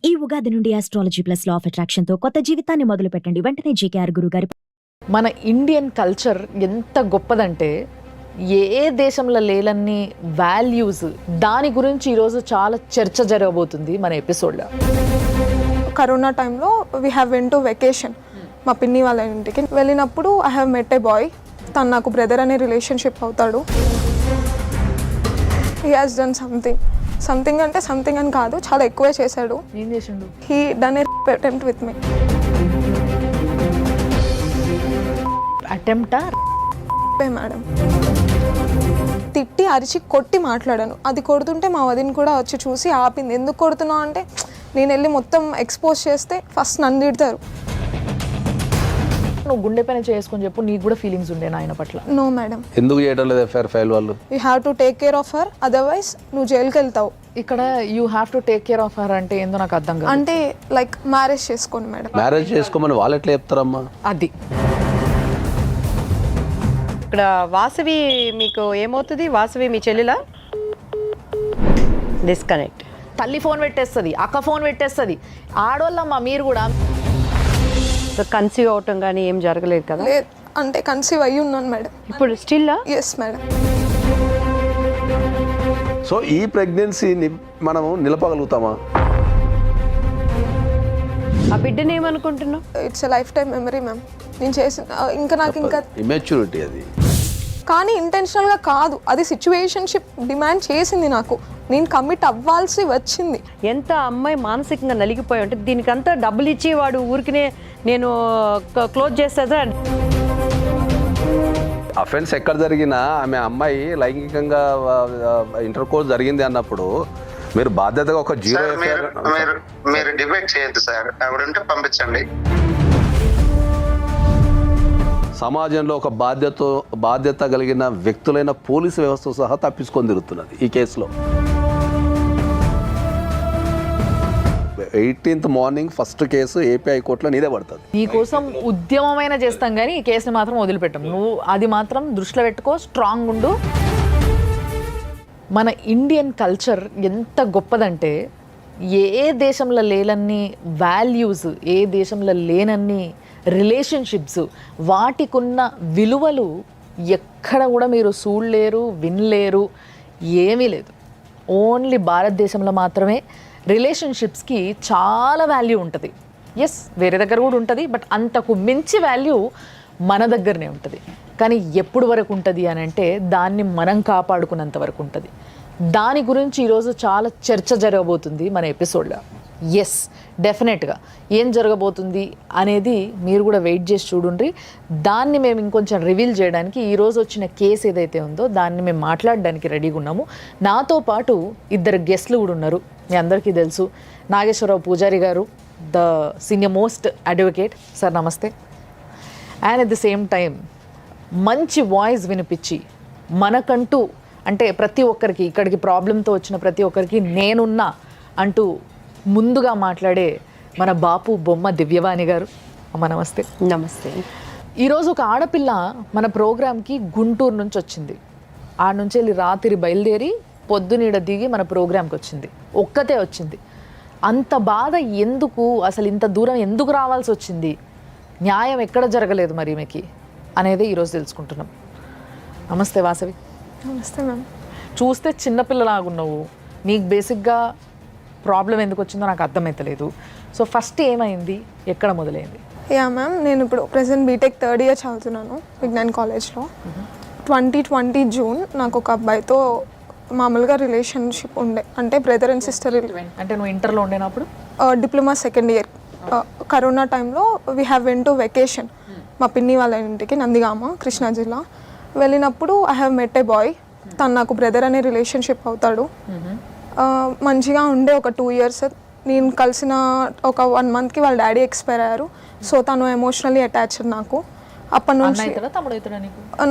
ఈ ఉగాది నుండి astrology plus law of attraction తో కొత్త జీవితాన్ని మొదలు పెట్టండి. వెంటనే జేకేఆర్ గురువు గారి. మన ఇండియన్ కల్చర్ ఎంత గొప్పదంటే ఏ దేశంలో లేలన్ని వాల్యూస్, దాని గురించి ఈరోజు చాలా చర్చ జరగబోతుంది మన ఎపిసోడ్లో. కరోనా టైంలో we have went to vacation. మా పిన్ని వాళ్ళ ఇంటికి వెళ్ళినప్పుడు I have met a boy. తను నాకు బ్రదర్ అనే రిలేషన్షిప్ అవుతాడు. హీ హాజ్ డన్ సంథింగ్ అంటే సంథింగ్ అని కాదు, చాలా ఎక్కువే చేశాడు. ఏం చేసిండు? He done a attempt with me. అటెంప్టా? మేడం తిట్టి అరిచి కొట్టి మాట్లాడాను. అది కొడుతుంటే మా వదిన కూడా వచ్చి చూసి ఆపింది. ఎందుకు కొడుతున్నావు అంటే, నేను వెళ్ళి మొత్తం ఎక్స్పోజ్ చేస్తే ఫస్ట్ నన్ను తిడతారు. నువ్వు గుండె పైన చేసుకొని చెప్పు, నీకు కూడా ఫీలింగ్స్ ఉండే ఆయన పట్ల. No madam. ఎందుకు చేయడం లేదు ఎఫ్ఐఆర్ ఫైల్ వాళ్ళు? You have to take care of her, otherwise నువ్వు జైలుకి వెళ్తావు. ఇక్కడ you have to take care of her అంటే ఏందో నాకు అర్థం కాదు. అంటే లైక్ మ్యారేజ్ చేసుకోండి మేడం. మ్యారేజ్ చేసుకోమని వాళ్ళు ఎట్లా చెప్తారమ్మా? అది ఇక్కడ వాసవి మీకు ఏమవుతుంది? వాసవి మీ చెల్లెలా? డిస్కనెక్ట్. తల్లి ఫోన్ పెట్టేస్తుంది, అక్క ఫోన్ పెట్టేస్తుంది. ఆడోళ్ళమ్మా మీరు కూడా. సో కన్సీవ్ అవటం కానీ ఏం జరగలేదు కదా? లేదు అంటే కన్సీవ్ అయ్యి ఉన్నాను మేడం. ఇప్పుడు స్టిల్? Yes madam. సో ఈ ప్రెగ్నెన్సీని మనము నిలపగలుగుతామా? ఆ బిడ్డని ఏమనుకుంటున్నావు? It's a lifetime memory ma'am. నేను చేసిన ఇంకా ఇమ్మెచ్యూరిటీ అది. కానీ ఇంటెన్షనల్గా కాదు, అది సిచ్యువేషన్షిప్ డిమాండ్ చేసింది. నాకు నేను కమిట్ అవ్వాల్సి వచ్చింది. ఎంత అమ్మాయి మానసికంగా నలిగిపోయి ఉంటే దీనికంతా డబ్బులు ఇచ్చి వాడు ఊరికినే నేను క్లోజ్ చేస్తా. అఫెన్స్ ఎక్కడ జరిగినా ఆమె అమ్మాయి లైంగికంగా ఇంటర్ కోర్స్ జరిగింది అన్నప్పుడు మీరు బాధ్యతగా ఒక జీరో మీరు డిబేట్ చేయొద్దు సార్. ఎవరంటే పంపించండి. సమాజంలో ఒక బాధ్యత కలిగిన వ్యక్తులైన పోలీసు వ్యవస్థ సహా తప్పించుకొని తిరుగుతున్నది ఈ కేసులో. 18th morning first case AP హైకోర్టులో నీదే పడుతుంది. నీకోసం ఉద్యమమైన చేస్తాం కానీ ఈ కేసుని మాత్రం వదిలిపెట్టాం. నువ్వు అది మాత్రం దృష్టిలో పెట్టుకో, స్ట్రాంగ్ ఉండు. మన ఇండియన్ కల్చర్ ఎంత గొప్పదంటే ఏ దేశంలో లేనన్ని వాల్యూస్, ఏ దేశంలో లేనన్ని రిలేషన్షిప్స్, వాటికున్న విలువలు ఎక్కడ కూడా మీరు చూడలేరు, వినలేరు. ఏమీ లేదు. ఓన్లీ భారతదేశంలో మాత్రమే రిలేషన్షిప్స్కి చాలా వాల్యూ ఉంటుంది. ఎస్, వేరే దగ్గర కూడా ఉంటుంది, బట్ అంతకు మించి వాల్యూ మన దగ్గరనే ఉంటుంది. కానీ ఎప్పుడు వరకు ఉంటుంది అని అంటే, దాన్ని మనం కాపాడుకున్నంత వరకు ఉంటుంది. దాని గురించి ఈరోజు చాలా చర్చ జరగబోతుంది మన ఎపిసోడ్లో. ఎస్, డెఫినెట్గా ఏం జరగబోతుంది అనేది మీరు కూడా వెయిట్ చేసి చూడండి. దాన్ని మేము ఇంకొంచెం రివీల్ చేయడానికి ఈరోజు వచ్చిన కేసు ఏదైతే ఉందో దాన్ని మేము మాట్లాడడానికి రెడీగా ఉన్నాము. నాతో పాటు ఇద్దరు గెస్ట్లు కూడా ఉన్నారు. మీ అందరికీ తెలుసు, నాగేశ్వరరావు పూజారి గారు, the senior most advocate. Sir నమస్తే. And at the same time మంచి వాయిస్ వినిపించి మనకంటూ, అంటే ప్రతి ఒక్కరికి ఇక్కడికి ప్రాబ్లంతో వచ్చిన ప్రతి ఒక్కరికి నేనున్నా అంటూ ముందుగా మాట్లాడే మన బాపు బొమ్మ దివ్యవాణి గారు. అమ్మ నమస్తే. నమస్తే. ఈరోజు ఒక ఆడపిల్ల మన ప్రోగ్రామ్కి గుంటూరు నుంచి వచ్చింది. ఆడ నుంచి వెళ్ళి రాత్రి బయలుదేరి పొద్దునీడ దిగి మన ప్రోగ్రామ్కి వచ్చింది. ఒక్కతే వచ్చింది. అంత బాధ ఎందుకు, అసలు ఇంత దూరం ఎందుకు రావాల్సి వచ్చింది, న్యాయం ఎక్కడ జరగలేదు మరి ఈమెకి అనేది ఈరోజు తెలుసుకుంటున్నాం. నమస్తే వాసవి. నమస్తే మ్యామ్. చూస్తే చిన్నపిల్లలాగున్నావు. నీకు బేసిక్గా ప్రాబ్లం ఎందుకు వచ్చిందో నాకు అర్థమవుతలేదు. సో ఫస్ట్ ఏమైంది, ఎక్కడ మొదలైంది? యా మ్యామ్, నేను ఇప్పుడు ప్రెసెంట్ బీటెక్ 3rd ఇయర్ చదువుతున్నాను విజ్ఞాన్ కాలేజ్లో. 2020 జూన్ నాకు ఒక అబ్బాయితో మామూలుగా రిలేషన్షిప్ ఉండే, అంటే బ్రదర్ అండ్ సిస్టర్. అంటే నువ్వు ఇంటర్లో ఉండేనప్పుడు? Diploma 2nd year. కరోనా టైంలో we have went to vacation. మా పిన్ని వాళ్ళ ఇంటికి, నందిగామ, కృష్ణా జిల్లా. వెళ్ళినప్పుడు I have met a boy. తను నాకు బ్రదర్ అనే రిలేషన్షిప్ అవుతాడు. మంచిగా ఉండే ఒక 2 years. నేను కలిసిన ఒక 1 monthకి వాళ్ళ డాడీ ఎక్స్పైర్ అయ్యారు. సో తను ఎమోషనల్లీ అటాచ్డ్ నాకు. అప్పటి నుంచి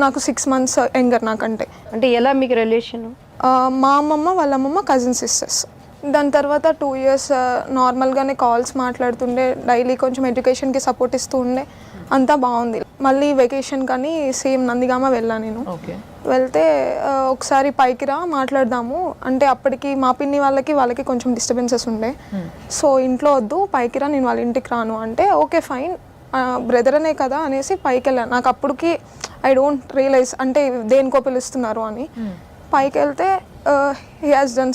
నాకు 6 months యంగర్ నాకంటే. అంటే ఎలా మీకు రిలేషన్? మా అమ్మమ్మ వాళ్ళ అమ్మమ్మ కజిన్ సిస్టర్స్. దాని తర్వాత 2 years నార్మల్గానే కాల్స్ మాట్లాడుతుండే, డైలీ కొంచెం ఎడ్యుకేషన్కి సపోర్ట్ ఇస్తూ ఉండే, అంతా బాగుంది. మళ్ళీ వెకేషన్ కానీ సేమ్ నందిగామ వెళ్ళాను నేను. వెళ్తే ఒకసారి పైకి రా మాట్లాడదాము అంటే అప్పటికి మా పిన్ని వాళ్ళకి కొంచెం డిస్టర్బెన్సెస్ ఉండే. సో ఇంట్లో వద్దు పైకి రా, నేను వాళ్ళ ఇంటికి రాను అంటే ఓకే ఫైన్ బ్రదర్ అనే కదా అనేసి పైకి వెళ్ళాను. నాకు అప్పటికి ఐ డోంట్ రియలైజ్ అంటే దేనికో పిలుస్తున్నారు అని. పైకి వెళ్తే హీ హాజ్ డన్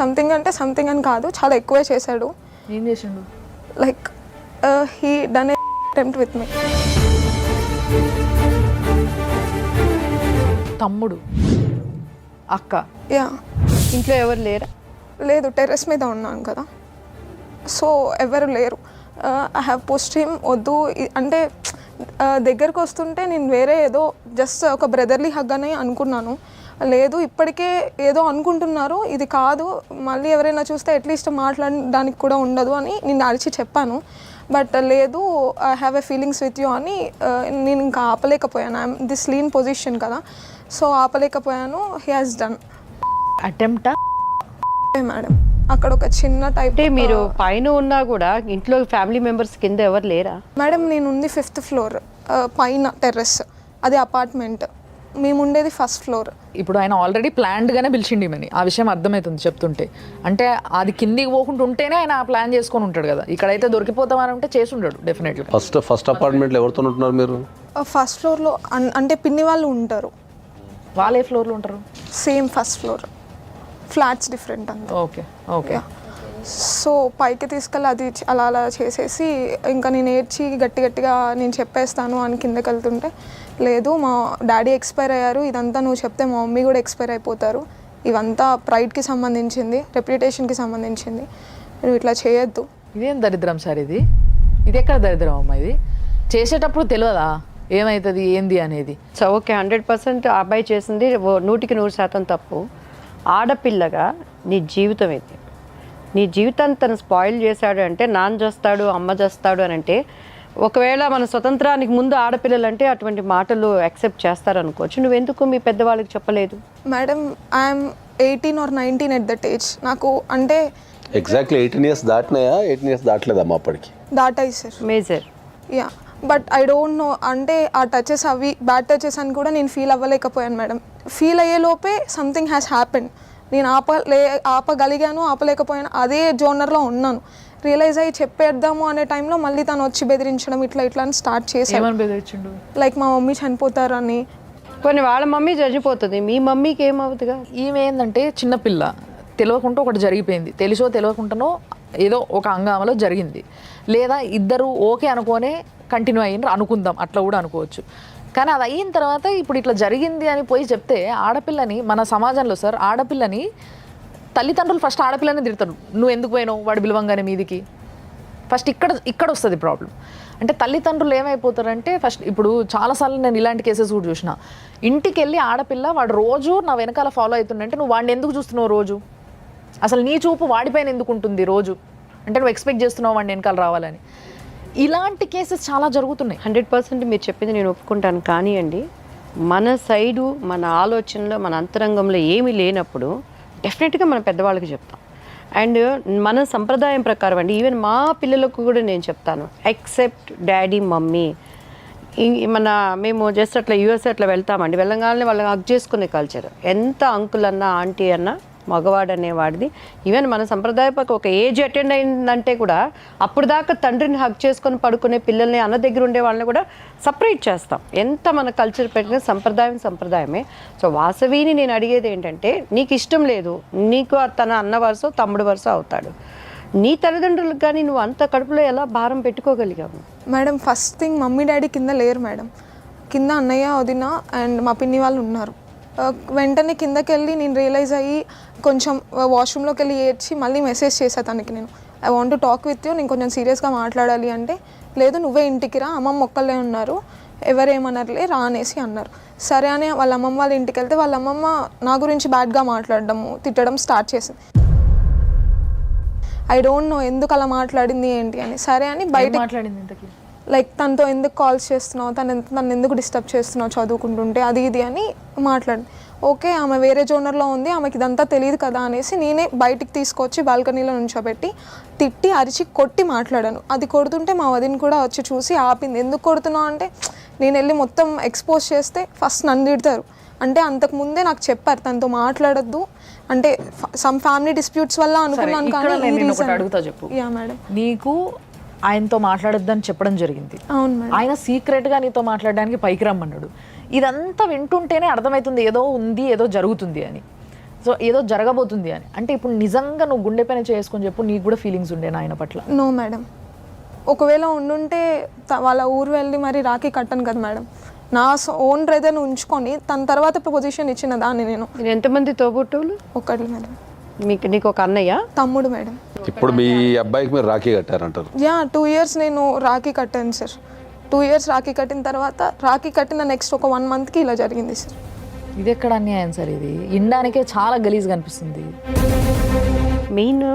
సంథింగ్ అంటే సంథింగ్ అని కాదు, చాలా ఎక్కువే చేశాడు. ఏం చేసిండు? Like he done a attempt with me. తమ్ముడు, అక్క, యా. ఇంట్లో ఎవరు లేరా? లేదు, టెర్రస్ మీద ఉన్నాను కదా, సో ఎవరు లేరు. ఐ హ్యావ్ పోస్ట్ హిమ్ వద్దు అంటే దగ్గరకు వస్తుంటే నేను వేరే ఏదో జస్ట్ ఒక బ్రదర్లీ హగ్ అని అనుకున్నాను. లేదు ఇప్పటికే ఏదో అనుకుంటున్నారు, ఇది కాదు, మళ్ళీ ఎవరైనా చూస్తే అట్లీస్ట్ మాట్లాడడానికి కూడా ఉండదు అని నేను అరిచి చెప్పాను. బట్ లేదు I have a feelings with you అని నేను ఇంకా ఆపలేకపోయాను. ఐఎమ్ దిస్ లీన్ పొజిషన్ కదా, సో ఆపలేకపోయాను. హీ హాజ్ డన్ అటెంప్టా? మేడం అక్కడ ఒక చిన్న టైప్. అంటే మీరు పైన ఉన్నా కూడా ఇంట్లో ఫ్యామిలీ మెంబర్స్ కింద ఎవరు లేరా? మేడం నేను ఉంది 5th ఫ్లోర్ పైన టెర్రస్, అది అపార్ట్మెంట్, మేము ఉండేది 1st ఫ్లోర్. ఇప్పుడు ఆయన ఆల్రెడీ ప్లాన్డ్గానే పిలిచిండి మని, ఆ విషయం అర్థమవుతుంది చెప్తుంటే. అంటే అది కిందికి పోకుండా ఉంటేనే ఆయన ప్లాన్ చేసుకొని ఉంటాడు కదా. ఇక్కడైతే దొరికిపోతామని ఉంటే చేసి ఉండడు డెఫినెట్గా. ఫస్ట్ అపార్ట్మెంట్లో ఎవరితో ఉంటున్నారు మీరు? 1st ఫ్లోర్లో అంటే పిన్ని వాళ్ళు ఉంటారు. వాళ్ళు ఏ ఫ్లోర్లో ఉంటారు? Same 1st floor, flats different అంతే. Okay okay. సో పైకి తీసుకెళ్ళి అది అలా చేసేసి ఇంకా నేను ఏడ్చి గట్టిగా నేను చెప్పేస్తాను అని కిందకి వెళ్తుంటే, లేదు మా డాడీ ఎక్స్పైర్ అయ్యారు, ఇదంతా నువ్వు చెప్తే మా మమ్మీ కూడా ఎక్స్పైర్ అయిపోతారు, ఇవంతా ప్రైడ్కి సంబంధించింది, రెప్యుటేషన్కి సంబంధించింది, నువ్వు ఇట్లా చేయొద్దు. ఇదేం దరిద్రం సార్ ఇది? ఇది ఎక్కడ దరిద్రం అమ్మా? ఇది చేసేటప్పుడు తెలియదా ఏమవుతుంది ఏంది అనేది? సో ఓకే 100% ఆ అబ్బాయి చేసింది 100% తప్పు. ఆడపిల్లగా నీ జీవితం ఇది, నీ జీవితాన్ని తను స్పాయిల్ చేశాడు అంటే నాన్న చేస్తాడు అమ్మ చేస్తాడు అని అంటే, ఒకవేళ మన స్వతంత్రానికి ముందు ఆడపిల్లలు అంటే అటువంటి మాటలు యాక్సెప్ట్ చేస్తారనుకోవచ్చు. నువ్వెందుకు మీ పెద్దవాళ్ళకి చెప్పలేదు? Madam I'm 18 or 19 at that age. నాకు అంటే ఎగ్జాక్ట్లీ 18 years దాటినాయా? 18 years దాటలేదమ్మా అప్పటికి? దాటాయి sir. Major. Yeah, but I don't know అంటే ఆ టచెస్ అవి బ్యాడ్ టచెస్ అని కూడా నేను ఫీల్ అవ్వలేకపోయాను మేడం. ఫీల్ అయ్యే లోపే సంథింగ్ హ్యాస్ హ్యాపెండ్. నేను ఆపగలిగాను, ఆపలేకపోయాను, అదే జోనర్లో ఉన్నాను. రియలైజ్ అయ్యి చెప్పేద్దాము అనే టైంలో మళ్ళీ తను వచ్చి బెదిరించడం ఇట్లా అని స్టార్ట్ చేశాను. లైక్ మా మమ్మీ చనిపోతారని. కొన్ని వాళ్ళ మమ్మీ చనిపోతుంది, మీ మమ్మీకి ఏమవుతుందిగా? ఈమె ఏంటంటే చిన్నపిల్ల, తెలియకుండా ఒకటి జరిగిపోయింది, తెలిసో తెలియకుండానో ఏదో ఒక హంగామలో జరిగింది, లేదా ఇద్దరు ఓకే అనుకోనే కంటిన్యూ అయ్యిండ్రు అనుకుందాం, అట్లా కూడా అనుకోవచ్చు. కానీ అది అయిన తర్వాత ఇప్పుడు ఇట్లా జరిగింది అని పోయి చెప్తే ఆడపిల్లని, మన సమాజంలో సార్ ఆడపిల్లని తల్లిదండ్రులు ఫస్ట్ ఆడపిల్లని తిడతారు, నువ్వు ఎందుకు పోయినావు వాడు పిలవంగానే మీదికి. ఫస్ట్ ఇక్కడ వస్తుంది ప్రాబ్లం. అంటే తల్లిదండ్రులు ఏమైపోతారంటే ఫస్ట్, ఇప్పుడు చాలాసార్లు నేను ఇలాంటి కేసెస్ కూడా చూసిన, ఇంటికి వెళ్ళి ఆడపిల్ల వాడు రోజు నా వెనకాల ఫాలో అవుతుందంటే నువ్వు వాడిని ఎందుకు చూస్తున్నావు రోజు? అసలు నీ చూపు వాడిపైన ఎందుకు ఉంటుంది రోజు? అంటే నువ్వు ఎక్స్పెక్ట్ చేస్తున్నావు వాడిని వెనకాల రావాలని. ఇలాంటి కేసెస్ చాలా జరుగుతున్నాయి. 100% మీరు చెప్పింది నేను ఒప్పుకుంటాను. కానీ అండి, మన సైడు మన ఆలోచనలో మన అంతరంగంలో ఏమీ లేనప్పుడు డెఫినెట్గా మన పెద్దవాళ్ళకి చెప్తాం. అండ్ మన సంప్రదాయం ప్రకారం అండి, ఈవెన్ మా పిల్లలకు కూడా నేను చెప్తాను, ఎక్సెప్ట్ డాడీ మమ్మీ. మేము జస్ట్ అట్లా యూఎస్ అట్లా వెళ్తామండి, వెళ్ళగానే వాళ్ళని హగ్ చేసుకునే కల్చర్. ఎంత అంకుల్ అన్నా ఆంటీ అన్నా మగవాడు అనేవాడిది. ఈవెన్ మన సంప్రదాయపక ఒక ఏజ్ అటెండ్ అయిందంటే కూడా అప్పుడు దాకా తండ్రిని హగ్ చేసుకొని పడుకునే పిల్లల్ని, అన్న దగ్గర ఉండే వాళ్ళని కూడా సపరేట్ చేస్తాం. ఎంత మన కల్చర్ పెట్టిన సంప్రదాయమే. సో వాసవిని నేను అడిగేది ఏంటంటే, నీకు ఇష్టం లేదు, నీకు తన అన్న వరుస తమ్ముడు వరుస అవుతాడు, నీ తల్లిదండ్రులకు కానీ నువ్వు అంత కడుపులో ఎలా భారం పెట్టుకోగలిగావు? Madam first thing mummy daddy కింద లేరు మేడం, కింద అన్నయ్య వదిన అండ్ మా పిన్ని వాళ్ళు ఉన్నారు. వెంటనే కిందకి వెళ్ళి నేను రియలైజ్ అయ్యి కొంచెం వాష్రూమ్లోకి వెళ్ళి ఏడ్చి మళ్ళీ మెసేజ్ చేశాను తనకి, నేను I want to talk with you, నేను కొంచెం సీరియస్గా మాట్లాడాలి అంటే, లేదు నువ్వే ఇంటికి రా, అమ్మమ్మ ఒక్కళ్ళే ఉన్నారు, ఎవరేమన్నారులే రా అనేసి అన్నారు. సరే అని వాళ్ళ అమ్మమ్మ వాళ్ళ ఇంటికి వెళ్తే వాళ్ళ అమ్మమ్మ నా గురించి బ్యాడ్గా మాట్లాడడము, తిట్టడం స్టార్ట్ చేసింది. ఐ డోంట్ నో ఎందుకు అలా మాట్లాడింది ఏంటి అని. సరే అని బయట మాట్లాడింది, లైక్ తనతో ఎందుకు కాల్స్ చేస్తున్నావు, తను ఎందుకు డిస్టర్బ్ చేస్తున్నావు చదువుకుంటుంటే, అది ఇది అని మాట్లాడి. ఓకే ఆమె వేరే జోనర్లో ఉంది, ఆమెకి ఇదంతా తెలియదు కదా అనేసి నేనే బయటికి తీసుకొచ్చి బాల్కనీలో నుంచోబెట్టి తిట్టి అరిచి కొట్టి మాట్లాడాను. అది కొడుతుంటే మా వదిన కూడా వచ్చి చూసి ఆపింది. ఎందుకు కొడుతున్నావు అంటే, నేను వెళ్ళి మొత్తం ఎక్స్పోజ్ చేస్తే ఫస్ట్ నన్ను తిడతారు, అంటే అంతకు ముందే నాకు చెప్పారు తనతో మాట్లాడొద్దు అంటే సమ్ ఫ్యామిలీ డిస్ప్యూట్స్ వల్ల అనుకున్నాను ఇక్కడ కానీ నేను ఈ నిన్ను ఒకటి reason- అడుగుతా చెప్పు. Yeah madam. నీకు ఆయనతో మాట్లాడొద్దని చెప్పడం జరిగింది, అవును మేడం. ఆయన సీక్రెట్గా నీతో మాట్లాడడానికి పైకి రమ్మన్నాడు. ఇదంతా వింటుంటేనే అర్థమవుతుంది ఏదో ఉంది, ఏదో జరుగుతుంది అని. సో ఏదో జరగబోతుంది అని. అంటే ఇప్పుడు నిజంగా నువ్వు గుండె పైన చేసుకొని చెప్పు, నీకు కూడా ఫీలింగ్స్ ఉండేనా ఆయన పట్ల? No madam. ఒకవేళ ఉండుంటే వాళ్ళ ఊరు వెళ్ళి మరి రాఖీ కట్టను కదా మేడం. నా ఓన్ బ్రదర్ని ఉంచుకొని తన తర్వాత పొజిషన్ ఇచ్చిన దాన్ని నేను. మీరు ఎంతమంది తోబుట్టువులు? ఒకటి మేడం. నీకు ఒక అన్నయ్య, తమ్ముడు మేడం. ఇప్పుడు మీ అబ్బాయికి మీరు రాఖీ కట్టారంటారు? యా 2 years నేను రాఖీ కట్టాను సార్. 2 years రాఖీ కట్టిన తర్వాత రాఖీ కట్టిన నెక్స్ట్ ఒక 1 monthకి ఇలా జరిగింది సార్. ఇది ఎక్కడ అన్యాయం సార్? ఇది వినడానికే చాలా గలీజ్గా అనిపిస్తుంది. మెయిన్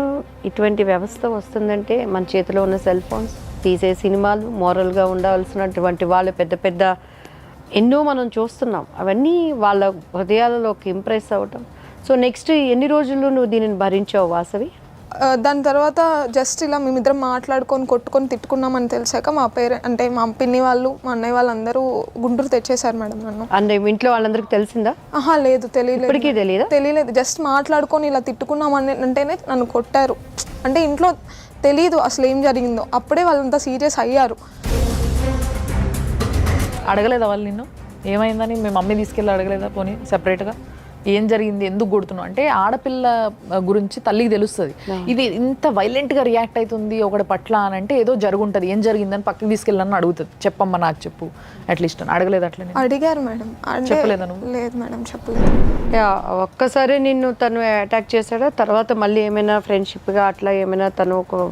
ఇటువంటి వ్యవస్థ వస్తుందంటే మన చేతిలో ఉన్న సెల్ ఫోన్స్, తీసే సినిమాలు, మోరల్గా ఉండాల్సినటువంటి వాళ్ళు పెద్ద పెద్ద ఎన్నో మనం చూస్తున్నాం. అవన్నీ వాళ్ళ హృదయాలలోకి ఇంప్రెస్ అవ్వటం. సో నెక్స్ట్ ఎన్ని రోజులు నువ్వు దీనిని భరించావు వాసవి? దాని తర్వాత జస్ట్ ఇలా మేమిద్దరం మాట్లాడుకొని కొట్టుకొని తిట్టుకున్నామని తెలిసాక మా అంటే మా పిన్ని వాళ్ళు మా అన్నయ్య వాళ్ళందరూ గుంటూరు తెచ్చేశారు మేడం నన్ను. అంటే ఇంట్లో వాళ్ళందరికీ తెలిసిందా? ఆహా లేదు, ఇప్పటికీ తెలియదా? తెలియలేదు. జస్ట్ మాట్లాడుకొని ఇలా తిట్టుకున్నామని అంటేనే నన్ను కొట్టారు. అంటే ఇంట్లో తెలీదు అసలు ఏం జరిగిందో. అప్పుడే వాళ్ళంతా సీరియస్ అయ్యారు. అడగలేదా వాళ్ళు నిన్ను ఏమైందని? మీ మమ్మీ తీసుకెళ్ళి అడగలేదా? పోనీ సెపరేట్గా ఏం జరిగింది, ఎందుకు కొడుతున్నావు అంటే? ఆడపిల్ల గురించి తల్లికి తెలుస్తుంది. ఇది ఇంత వైలెంట్గా రియాక్ట్ అవుతుంది ఒకటి పట్ల అని అంటే ఏదో జరుగుంటుంది. ఏం జరిగిందని పక్కకి తీసుకెళ్ళని అడుగుతుంది. చెప్పమ్మా నాకు చెప్పు అట్లీస్ట్ అని. అడగలేదు అట్లా? అడిగారు మేడం. చెప్పలేదా నువ్వు? లేదు మేడం చెప్పలేదు. ఒక్కసారి నిన్ను తను అటాక్ చేశాడా? తర్వాత మళ్ళీ ఏమైనా ఫ్రెండ్షిప్గా అట్లా ఏమైనా తను ఒక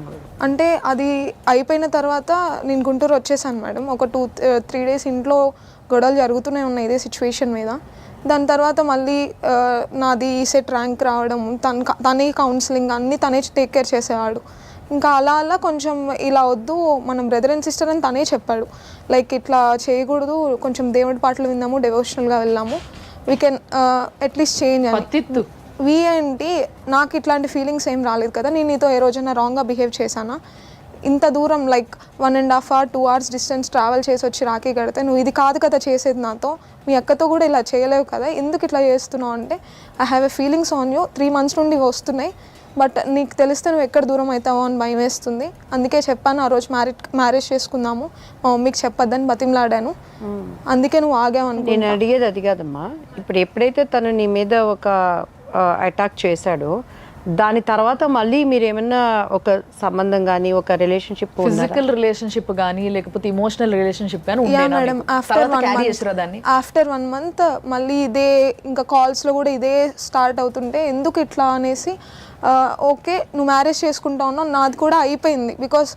అంటే అది అయిపోయిన తర్వాత నేను గుంటూరు వచ్చేసాను మేడం. ఒక 2-3 days ఇంట్లో గొడవలు జరుగుతూనే ఉన్నాయి ఇదే సిచ్యువేషన్ మీద. దాని తర్వాత మళ్ళీ నాది సెట్ ర్యాంక్ రావడం, తనే కౌన్సిలింగ్ అన్నీ తనే టేక్ కేర్ చేసేవాడు. ఇంకా అలా అలా కొంచెం ఇలా వద్దు మనం బ్రదర్ అండ్ సిస్టర్ అని తనే చెప్పాడు. లైక్ ఇట్లా చేయకూడదు, కొంచెం దేవుడి పాటలు విందాము, డెవోషనల్గా వెళ్ళాము, వీ కెన్ అట్లీస్ట్ చేంజ్ అని. వీ ఏంటి, నాకు ఇట్లాంటి ఫీలింగ్స్ ఏం రాలేదు కదా, నేను నీతో ఏ రోజైనా రాంగ్గా బిహేవ్ చేశానా? ఇంత దూరం like 1.5 hours 2 hours distance travel చేసి వచ్చి రాఖీ కడితే నువ్వు ఇది కాదు కదా చేసేది నాతో, మీ అక్కతో కూడా ఇలా చేయలేవు కదా, ఎందుకు ఇట్లా చేస్తున్నావు అంటే I have a feelings on you, 3 months నుండి వస్తున్నాయి, బట్ నీకు తెలిస్తే నువ్వు ఎక్కడ దూరం అవుతావో అని భయం వేస్తుంది, అందుకే చెప్పాను ఆ రోజు మ్యారేజ్ చేసుకుందాము, మా మమ్మీకి చెప్పొద్దని బతిమలాడాను, అందుకే నువ్వు ఆగావు అనుకో. నేను అడిగేది అది కాదమ్మా. ఇప్పుడు ఎప్పుడైతే తను నీ మీద ఒక అటాక్ చేశాడో దాని తర్వాత మళ్ళీ మీరు ఏమన్నా ఒక సంబంధం కానీ ఒక రిలేషన్షిప్, ఫిజికల్ రిలేషన్షిప్ కానీ లేకపోతే ఇమోషనల్ రిలేషన్షిప్ కానీ యా మేడం, ఆఫ్టర్ 1 month మళ్ళీ ఇదే ఇంకా కాల్స్లో కూడా ఇదే స్టార్ట్ అవుతుంటే ఎందుకు ఇట్లా అనేసి ఓకే నువ్వు మ్యారేజ్ చేసుకుంటా ఉన్నావు, నాది కూడా అయిపోయింది. బికాస్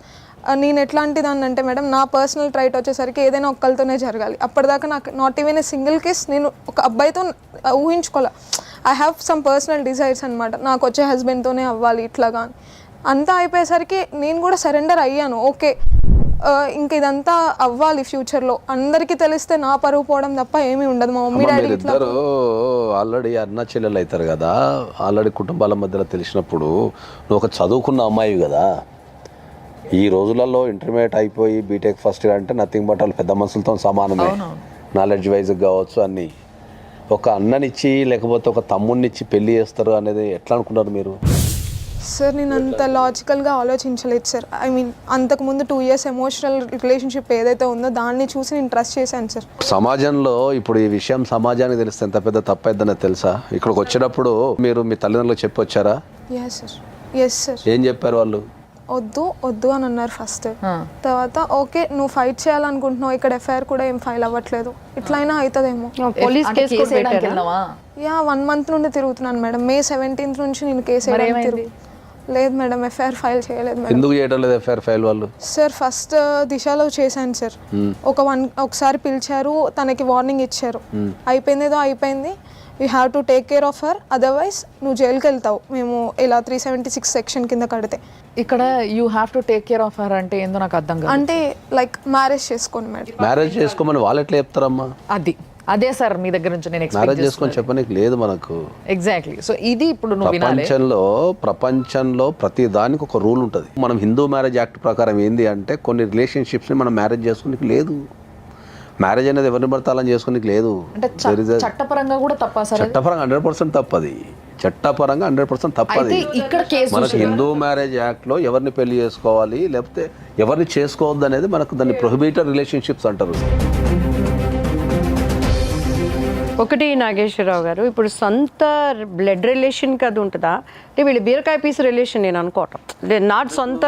నేను ఎట్లాంటి దాన్ని అంటే మేడం, నా పర్సనల్ ట్రైట్ వచ్చేసరికి ఏదైనా ఒక్కరితోనే జరగాలి. అప్పటిదాకా నాకు not even a single case నేను ఒక అబ్బాయితో ఊహించుకోలే. I have some personal desires అనమాట, నాకు వచ్చే హస్బెండ్తోనే అవ్వాలి ఇట్లాగా. అంతా అయిపోయేసరికి నేను కూడా సరెండర్ అయ్యాను. ఓకే ఇంక ఇదంతా అవ్వాలి ఫ్యూచర్లో, అందరికీ తెలిస్తే నా పరువు పోవడం తప్ప ఏమీ ఉండదు. మా మమ్మీ డాడీ ఇద్దరు ఆల్రెడీ అన్న చెల్లెలు అవుతారు కదా, ఆల్రెడీ కుటుంబాల మధ్యలో తెలిసినప్పుడు నువ్వు ఒక చదువుకున్న అమ్మాయి కదా, ఈ రోజులలో ఇంటర్మీడియట్ అయిపోయి బీటెక్ ఫస్ట్ ఇయర్ అంటే నథింగ్ బట్ వాళ్ళు పెద్ద మనుషులతో సమానమే, నాలెడ్జ్ వైజ్ కావచ్చు అన్నీ. ఒక అన్ననిచ్చి లేకపోతే ఒక తమ్ముడినిచ్చి పెళ్లి చేస్తారు అనేది ఎట్లా అనుకున్నారు మీరు? సార్ నేను అంత లాజికల్గా ఆలోచించలేదు సార్. ఐ మీన్ అంతకుముందు 2 years ఎమోషనల్ రిలేషన్షిప్ ఏదైతే ఉందో దాన్ని చూసి నేను ట్రస్ట్ చేశాను సార్. సమాజంలో ఇప్పుడు ఈ విషయం సమాజానికి తెలిస్తే ఎంత పెద్ద తప్పైందనే తెలుసా? ఇక్కడికి వచ్చినప్పుడు మీరు మీ తల్లిదండ్రులకు చెప్పి వచ్చారా? Yes sir. ఏం చెప్పారు వాళ్ళు? వద్దు అని అన్నారు ఫస్ట్. తర్వాత ఓకే నువ్వు ఫైట్ చేయాలనుకుంటున్నావు, ఇక్కడ ఎఫ్ఐఆర్ కూడా ఏం ఫైల్ అవ్వట్లేదు, ఇట్లయినా అవుతుందేమో. పోలీస్ కేసు యా 1 month నుండి తిరుగుతున్నాను మేడం. May 17th నుంచి నేను కేసు లేదు మేడం, ఎఫ్ఐఆర్ ఫైల్ చేయలేదు మేడం. ఎందుకు చేయడం లేదు ఎఫ్ఐఆర్ ఫైల్ వాళ్ళు? సార్ ఫస్ట్ దిశలో చేశాను సార్, ఒకసారి పిలిచారు, తనకి వార్నింగ్ ఇచ్చారు, అయిపోయిందేదో అయిపోయింది, you have to take care of her, otherwise నువ్వు జైలుకి వెళ్తావు మేము ఇలా 376 section కింద కడితే. ఇక్కడ you have to take care of her అంటే ఏందో నాకు అర్థం కాదు. అంటే లైక్ మ్యారేజ్ చేసుకోండి మేడం. మ్యారేజ్ చేసుకోమని వాళ్ళు ఎట్లా చెప్తారమ్మా? అదే సార్ మీ దగ్గర నుంచి నేను మ్యారేజ్ చేసుకొని చెప్పనీకి లేదు మనకు. ఎగ్జాక్ట్లీ. సో ఇది ఇప్పుడు నువ్వు వినాలి. ప్రపంచంలో ప్రతి దానికి ఒక రూల్ ఉంటుంది. మనం హిందూ మ్యారేజ్ యాక్ట్ ప్రకారం ఏంది అంటే కొన్ని రిలేషన్షిప్స్ని మనం మ్యారేజ్ చేసుకోనికి లేదు. మ్యారేజ్ అనేది ఎవరిని పడితే అలా చేసుకోనికి లేదు. అంటే చట్టపరంగా కూడా తప్పా సార్? చట్టపరంగా 100% తప్పది. చట్టపరంగా 100% తప్పది. ఇక్కడ కేసు మనకు హిందూ మ్యారేజ్ యాక్ట్లో ఎవరిని పెళ్లి చేసుకోవాలి లేకపోతే ఎవరిని చేసుకోవద్దు అనేది మనకు దాన్ని ప్రొహిబిటెడ్ రిలేషన్షిప్స్ అంటారు. ఒకటి నాగేశ్వరరావు గారు, ఇప్పుడు సొంత బ్లడ్ రిలేషన్కి అది ఉంటుందా, అంటే వీళ్ళు బీరకాయ పీస్ రిలేషన్ నేను అనుకోవటం నాట్ సొంత.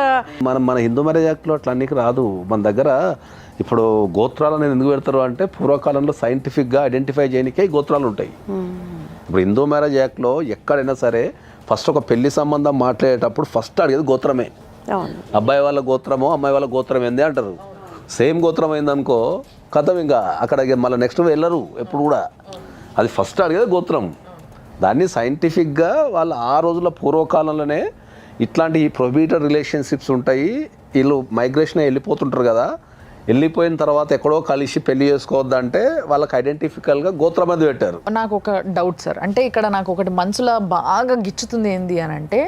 మన హిందూ మ్యారేజ్ యాక్ట్లో అట్లా అన్నికి రాదు. మన దగ్గర ఇప్పుడు గోత్రాలను ఎందుకు పెడతారు అంటే పూర్వకాలంలో సైంటిఫిక్గా ఐడెంటిఫై చేయడానికే గోత్రాలు ఉంటాయి. ఇప్పుడు హిందూ మ్యారేజ్ యాక్ట్లో ఎక్కడైనా సరే ఫస్ట్ ఒక పెళ్లి సంబంధం మాట్లాడేటప్పుడు ఫస్ట్ అడిగేది గోత్రమే. అబ్బాయి వాళ్ళ గోత్రమో అమ్మాయి వాళ్ళ గోత్రం ఏంది అంటారు. సేమ్ గోత్రం అయిందనుకో కథం, ఇంకా అక్కడ మళ్ళీ నెక్స్ట్ వెళ్ళరు ఎప్పుడు కూడా. అది ఫస్ట్ అడిగేది గోత్రం. దాన్ని సైంటిఫిక్గా వాళ్ళు ఆ రోజుల పూర్వకాలంలోనే ఇట్లాంటి ప్రొహిబిటెడ్ రిలేషన్షిప్స్ ఉంటాయి. వీళ్ళు మైగ్రేషన్ వెళ్ళిపోతుంటారు కదా, వెళ్ళిపోయిన తర్వాత ఎక్కడో కలిసి పెళ్లి చేసుకోవద్దంటే వాళ్ళకి ఐడెంటిఫికల్గా గోత్రం అది పెట్టారు. నాకు ఒక డౌట్ సార్, అంటే ఇక్కడ నాకు ఒకటి మనసులో బాగా గిచ్చుతుంది ఏంది అని అంటే,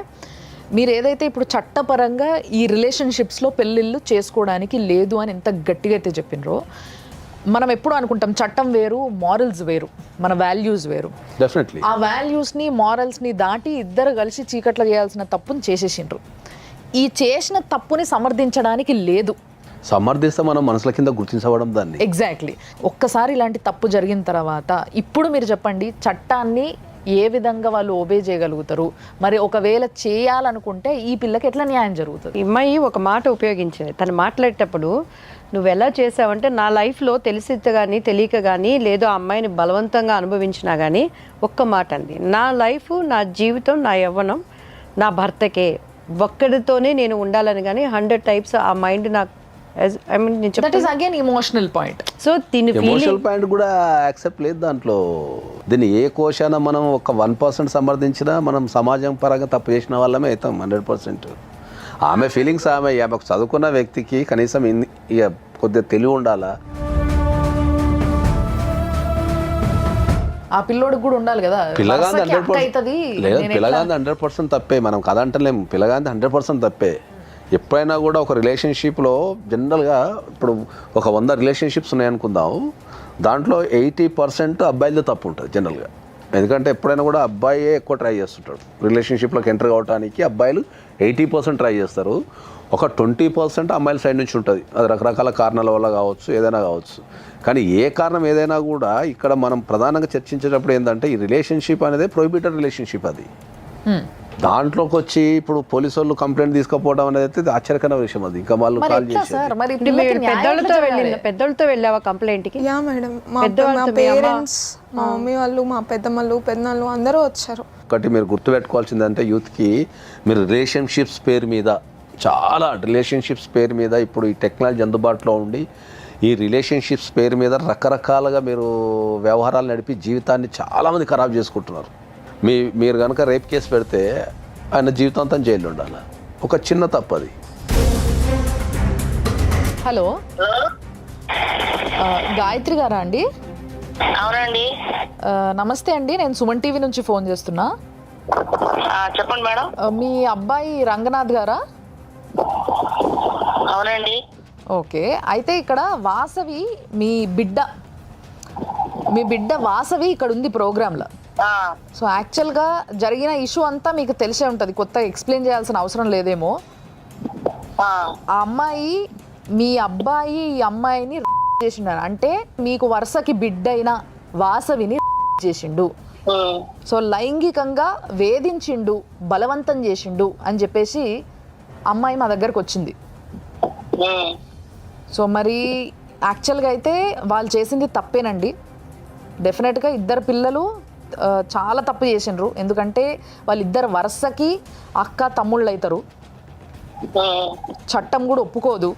మీరు ఏదైతే ఇప్పుడు చట్టపరంగా ఈ రిలేషన్షిప్స్లో పెళ్ళిళ్ళు చేసుకోవడానికి లేదు అని ఎంత గట్టిగా అయితే చెప్పినరో, మనం ఎప్పుడు అనుకుంటాం చట్టం వేరు మారల్స్ వేరు, మన వాల్యూస్ వేరు. డెఫినెట్లీ ఆ వాల్యూస్ని మారల్స్ని దాటి ఇద్దరు కలిసి చీకట్లో చేయాల్సిన తప్పుని చేసేసిండ్రు. ఈ చేసిన తప్పుని సమర్థించడానికి లేదు. సమర్థిస్తే మనం మనసుల కింద గుర్తించబడం దాన్ని. ఎగ్జాక్ట్లీ. ఒక్కసారి ఇలాంటి తప్పు జరిగిన తర్వాత ఇప్పుడు మీరు చెప్పండి, చట్టాన్ని ఏ విధంగా వాళ్ళు ఓబే చేయగలుగుతారు? మరి ఒకవేళ చేయాలనుకుంటే ఈ పిల్లకి ఎట్లా న్యాయం జరుగుతుంది? అమ్మాయి ఒక మాట ఉపయోగించింది, తను మాట్లాడేటప్పుడు నువ్వు ఎలా చేసావంటే, నా లైఫ్లో తెలిసి కానీ తెలియక కానీ లేదో ఆ అమ్మాయిని బలవంతంగా అనుభవించినా కానీ ఒక్క మాట అంది, నా లైఫ్, నా జీవితం, నా యవ్వనం నా భర్తకే, ఒక్కడితోనే నేను ఉండాలని. కానీ 100 టైప్స్ ఆ మైండ్ నాకు that is again emotional point. So దీని ఎమోషనల్ పాయింట్ కూడా యాక్సెప్ట్ లేదు దాంట్లో. దీన్ని ఏ కోశాన మనం ఒక 1% సమర్థించినా మనం సమాజం పరంగా తప్పు చేసిన వాళ్ళమే అవుతాం 100%. ఆమె ఫీలింగ్స్ ఆమెకు చదువుకున్న వ్యక్తికి కనీసం ఇక కొద్దిగా తెలివి ఉండాలా. ఆ పిల్లోడికి కూడా ఉండాలి కదా. పిల్లగాంది 100% తప్పే, మనం కదంటలేము. పిల్లగాంది 100% తప్పే. ఎప్పుడైనా కూడా ఒక రిలేషన్షిప్లో జనరల్గా ఇప్పుడు ఒక 100 రిలేషన్షిప్స్ ఉన్నాయనుకుందాం, దాంట్లో 80% అబ్బాయిలతో తప్పు ఉంటుంది జనరల్గా. ఎందుకంటే ఎప్పుడైనా కూడా అబ్బాయే ఎక్కువ ట్రై చేస్తుంటాడు రిలేషన్షిప్లోకి ఎంటర్ కావడానికి. అబ్బాయిలు 80% ట్రై చేస్తారు, ఒక 20% అమ్మాయిల సైడ్ నుంచి ఉంటుంది. అది రకరకాల కారణాల వల్ల కావచ్చు, ఏదైనా కావచ్చు. కానీ ఏ కారణం ఏదైనా కూడా ఇక్కడ మనం ప్రధానంగా చర్చించేటప్పుడు ఏంటంటే ఈ రిలేషన్షిప్ అనేది ప్రొహిబిటెడ్ రిలేషన్షిప్. అది దాంట్లోకి వచ్చి ఇప్పుడు పోలీసు వాళ్ళు కంప్లైంట్ తీసుకుపోవడం అనేది అయితే ఆశ్చర్యకరమైన విషయం. అది ఇంకా వాళ్ళు కాల్ చేసి పెద్దోళ్ళతో వెళ్ళావా కంప్లైంట్కి? యా మేడం, మా పేరెంట్స్, మా మమ్మీ వాళ్ళు, మా పెద్దమ్మలు, పెద్దనాళ్ళు అందరూ వచ్చారు. ఒకటి మీరు గుర్తుపెట్టుకోవాల్సిందంటే యూత్కి, మీరు రిలేషన్షిప్స్ పేరు మీద చాలా రిలేషన్షిప్స్ పేరు మీద ఇప్పుడు ఈ టెక్నాలజీ అందుబాటులో ఉండి ఈ రిలేషన్షిప్స్ పేరు మీద రకరకాలుగా మీరు వ్యవహారాలు నడిపి జీవితాన్ని చాలామంది ఖరాబ్ చేసుకుంటున్నారు. మీరు కనుక రేప్ కేసు పెడితే ఆయన జీవితాంతం జైల్లో ఉండాలి. ఒక చిన్న తప్పది. హలో, గాయత్రి గారా అండి? అవునండి. నమస్తే అండి, నేను సుమన్ టీవీ నుంచి ఫోన్ చేస్తున్నా. చెప్పండి మేడం. మీ అబ్బాయి రంగనాథ్ గారా? అవునండి. ఓకే, అయితే ఇక్కడ వాసవి మీ బిడ్డ వాసవి ఇక్కడ ఉంది ప్రోగ్రాంలో. సో యాక్చువల్గా జరిగిన ఇష్యూ అంతా మీకు తెలిసే ఉంటుంది, కొత్త ఎక్స్ప్లెయిన్ చేయాల్సిన అవసరం లేదేమో. ఆ అమ్మాయి, మీ అబ్బాయి ఈ అమ్మాయిని చేసిండు, అంటే మీకు వరుసకి బిడ్డైన వాసవిని చేసిండు. సో లైంగికంగా వేధించిండు, బలవంతం చేసిండు అని చెప్పేసి అమ్మాయి మా దగ్గరకు వచ్చింది. సో మరి యాక్చువల్గా అయితే వాళ్ళు చేసింది తప్పేనండి. డెఫినెట్గా ఇద్దరు పిల్లలు చాలా తప్పు చేసిండ్రు, ఎందుకంటే వాళ్ళిద్దరు వరుసకి అక్క తమ్ముళ్ళు అవుతారు. చట్టం కూడా ఒప్పుకోదు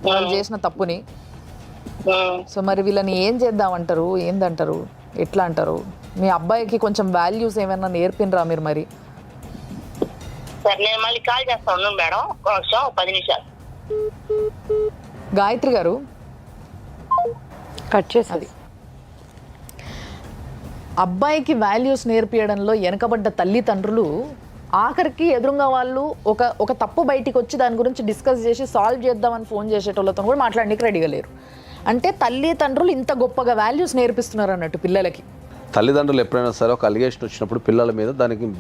వాళ్ళు చేసిన తప్పుని. సో మరి వీళ్ళని ఏం చేద్దామంటారు, ఏందంటారు, ఎట్లా అంటారు? మీ అబ్బాయికి కొంచెం వాల్యూస్ ఏమైనా నేర్పినరా మీరు? మరి నేను మళ్ళీ కాల్ చేస్తాను మేడం, 10 నిమిషాలు. గాయత్రి గారు కట్ చేసేది. అబ్బాయికి వాల్యూస్ నేర్పియడంలో వెనకబడ్డ తల్లిదండ్రులు ఆఖరికి ఎదురుగా వాళ్ళు ఒక తప్పు బయటికి వచ్చి దాని గురించి డిస్కస్ చేసి సాల్వ్ చేద్దామని ఫోన్ చేసేటోళ్ళతో కూడా మాట్లాడడానికి రెడీగా లేరు. అంటే తల్లిదండ్రులు ఇంత గొప్పగా వాల్యూస్ నేర్పిస్తున్నారు అన్నట్టు పిల్లలకి. తల్లిదండ్రులు ఎప్పుడైనా సరే ఒక అలిగేషన్ వచ్చినప్పుడు పిల్లల మీద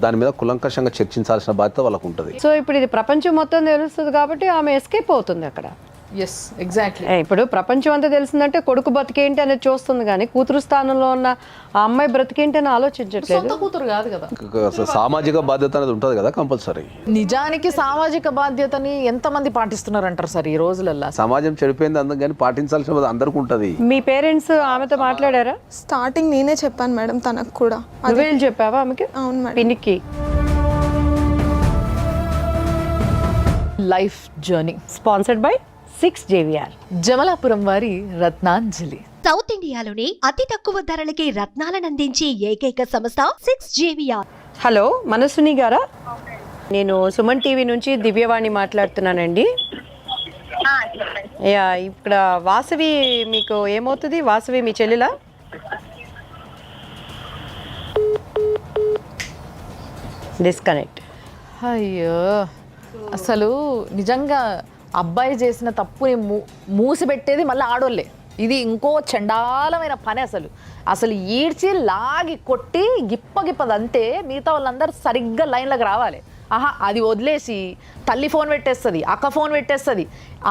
దాని మీద కులంకషంగా చర్చించాల్సిన బాధ్యత వాళ్ళకు ఉంటుంది. సో ఇప్పుడు ఇది ప్రపంచం మొత్తం తెలుస్తుంది కాబట్టి ఆమె ఎస్కేప్ అవుతుంది అక్కడ. Yes exactly. ఇప్పుడు ప్రపంచం అంతా తెలిసిందంటే కొడుకు బతికేంటి అనేది చూస్తుంది, కానీ కూతురు స్థానంలో ఉన్న ఆ అమ్మాయి బ్రతికేంటి అని ఆలోచించట్లేదు. సొంత కూతురు కాదు కదా. సామాజిక బాధ్యత అనేది ఉంటుంది కదా కంపల్సరీ. నిజానికి సామాజిక బాధ్యతని ఎంతమంది పాటిస్తున్నారంటారు సార్ ఈ రోజులల్లో? సమాజం చెడిపోయింది అందుకని పాటించాల్సిన బాధ్యత అందరికీ ఉంటుంది. మీ పేరెంట్స్ ఆమెతో మాట్లాడారా? స్టార్టింగ్ నేనే చెప్పాను మేడం తనకు కూడా. నువ్వేం చెప్పావా ఆమెకి? అవును మేడం. పినికి life journey sponsored by 6 JVR. Jamalapuram వారి రత్నాంజలి. సౌత్ ఇండియాలోనే అతి తక్కువ ధరలకి రత్నాలనందించే ఏకైక సంస్థ 6 JVR. హలో మనస్విని గారా? నేను సుమన్ టీవీ నుంచి దివ్యవాణి మాట్లాడుతున్నానండి. యా, ఇక్కడ వాసవి మీకు ఏమవుతుంది? వాసవి మీ చెల్లెలా? డిస్కనెక్ట్. అయ్యో, అసలు నిజంగా అబ్బాయి చేసిన తప్పుని మూసిపెట్టేది మళ్ళీ ఆడోళ్ళే. ఇది ఇంకో చండాలమైన పని. అసలు ఈడ్చి లాగి కొట్టి గిప్పదంతే మిగతా వాళ్ళందరూ సరిగ్గా లైన్లోకి రావాలి. ఆహా, అది వదిలేసి తల్లి ఫోన్ పెట్టేస్తుంది, అక్క ఫోన్ పెట్టేస్తుంది.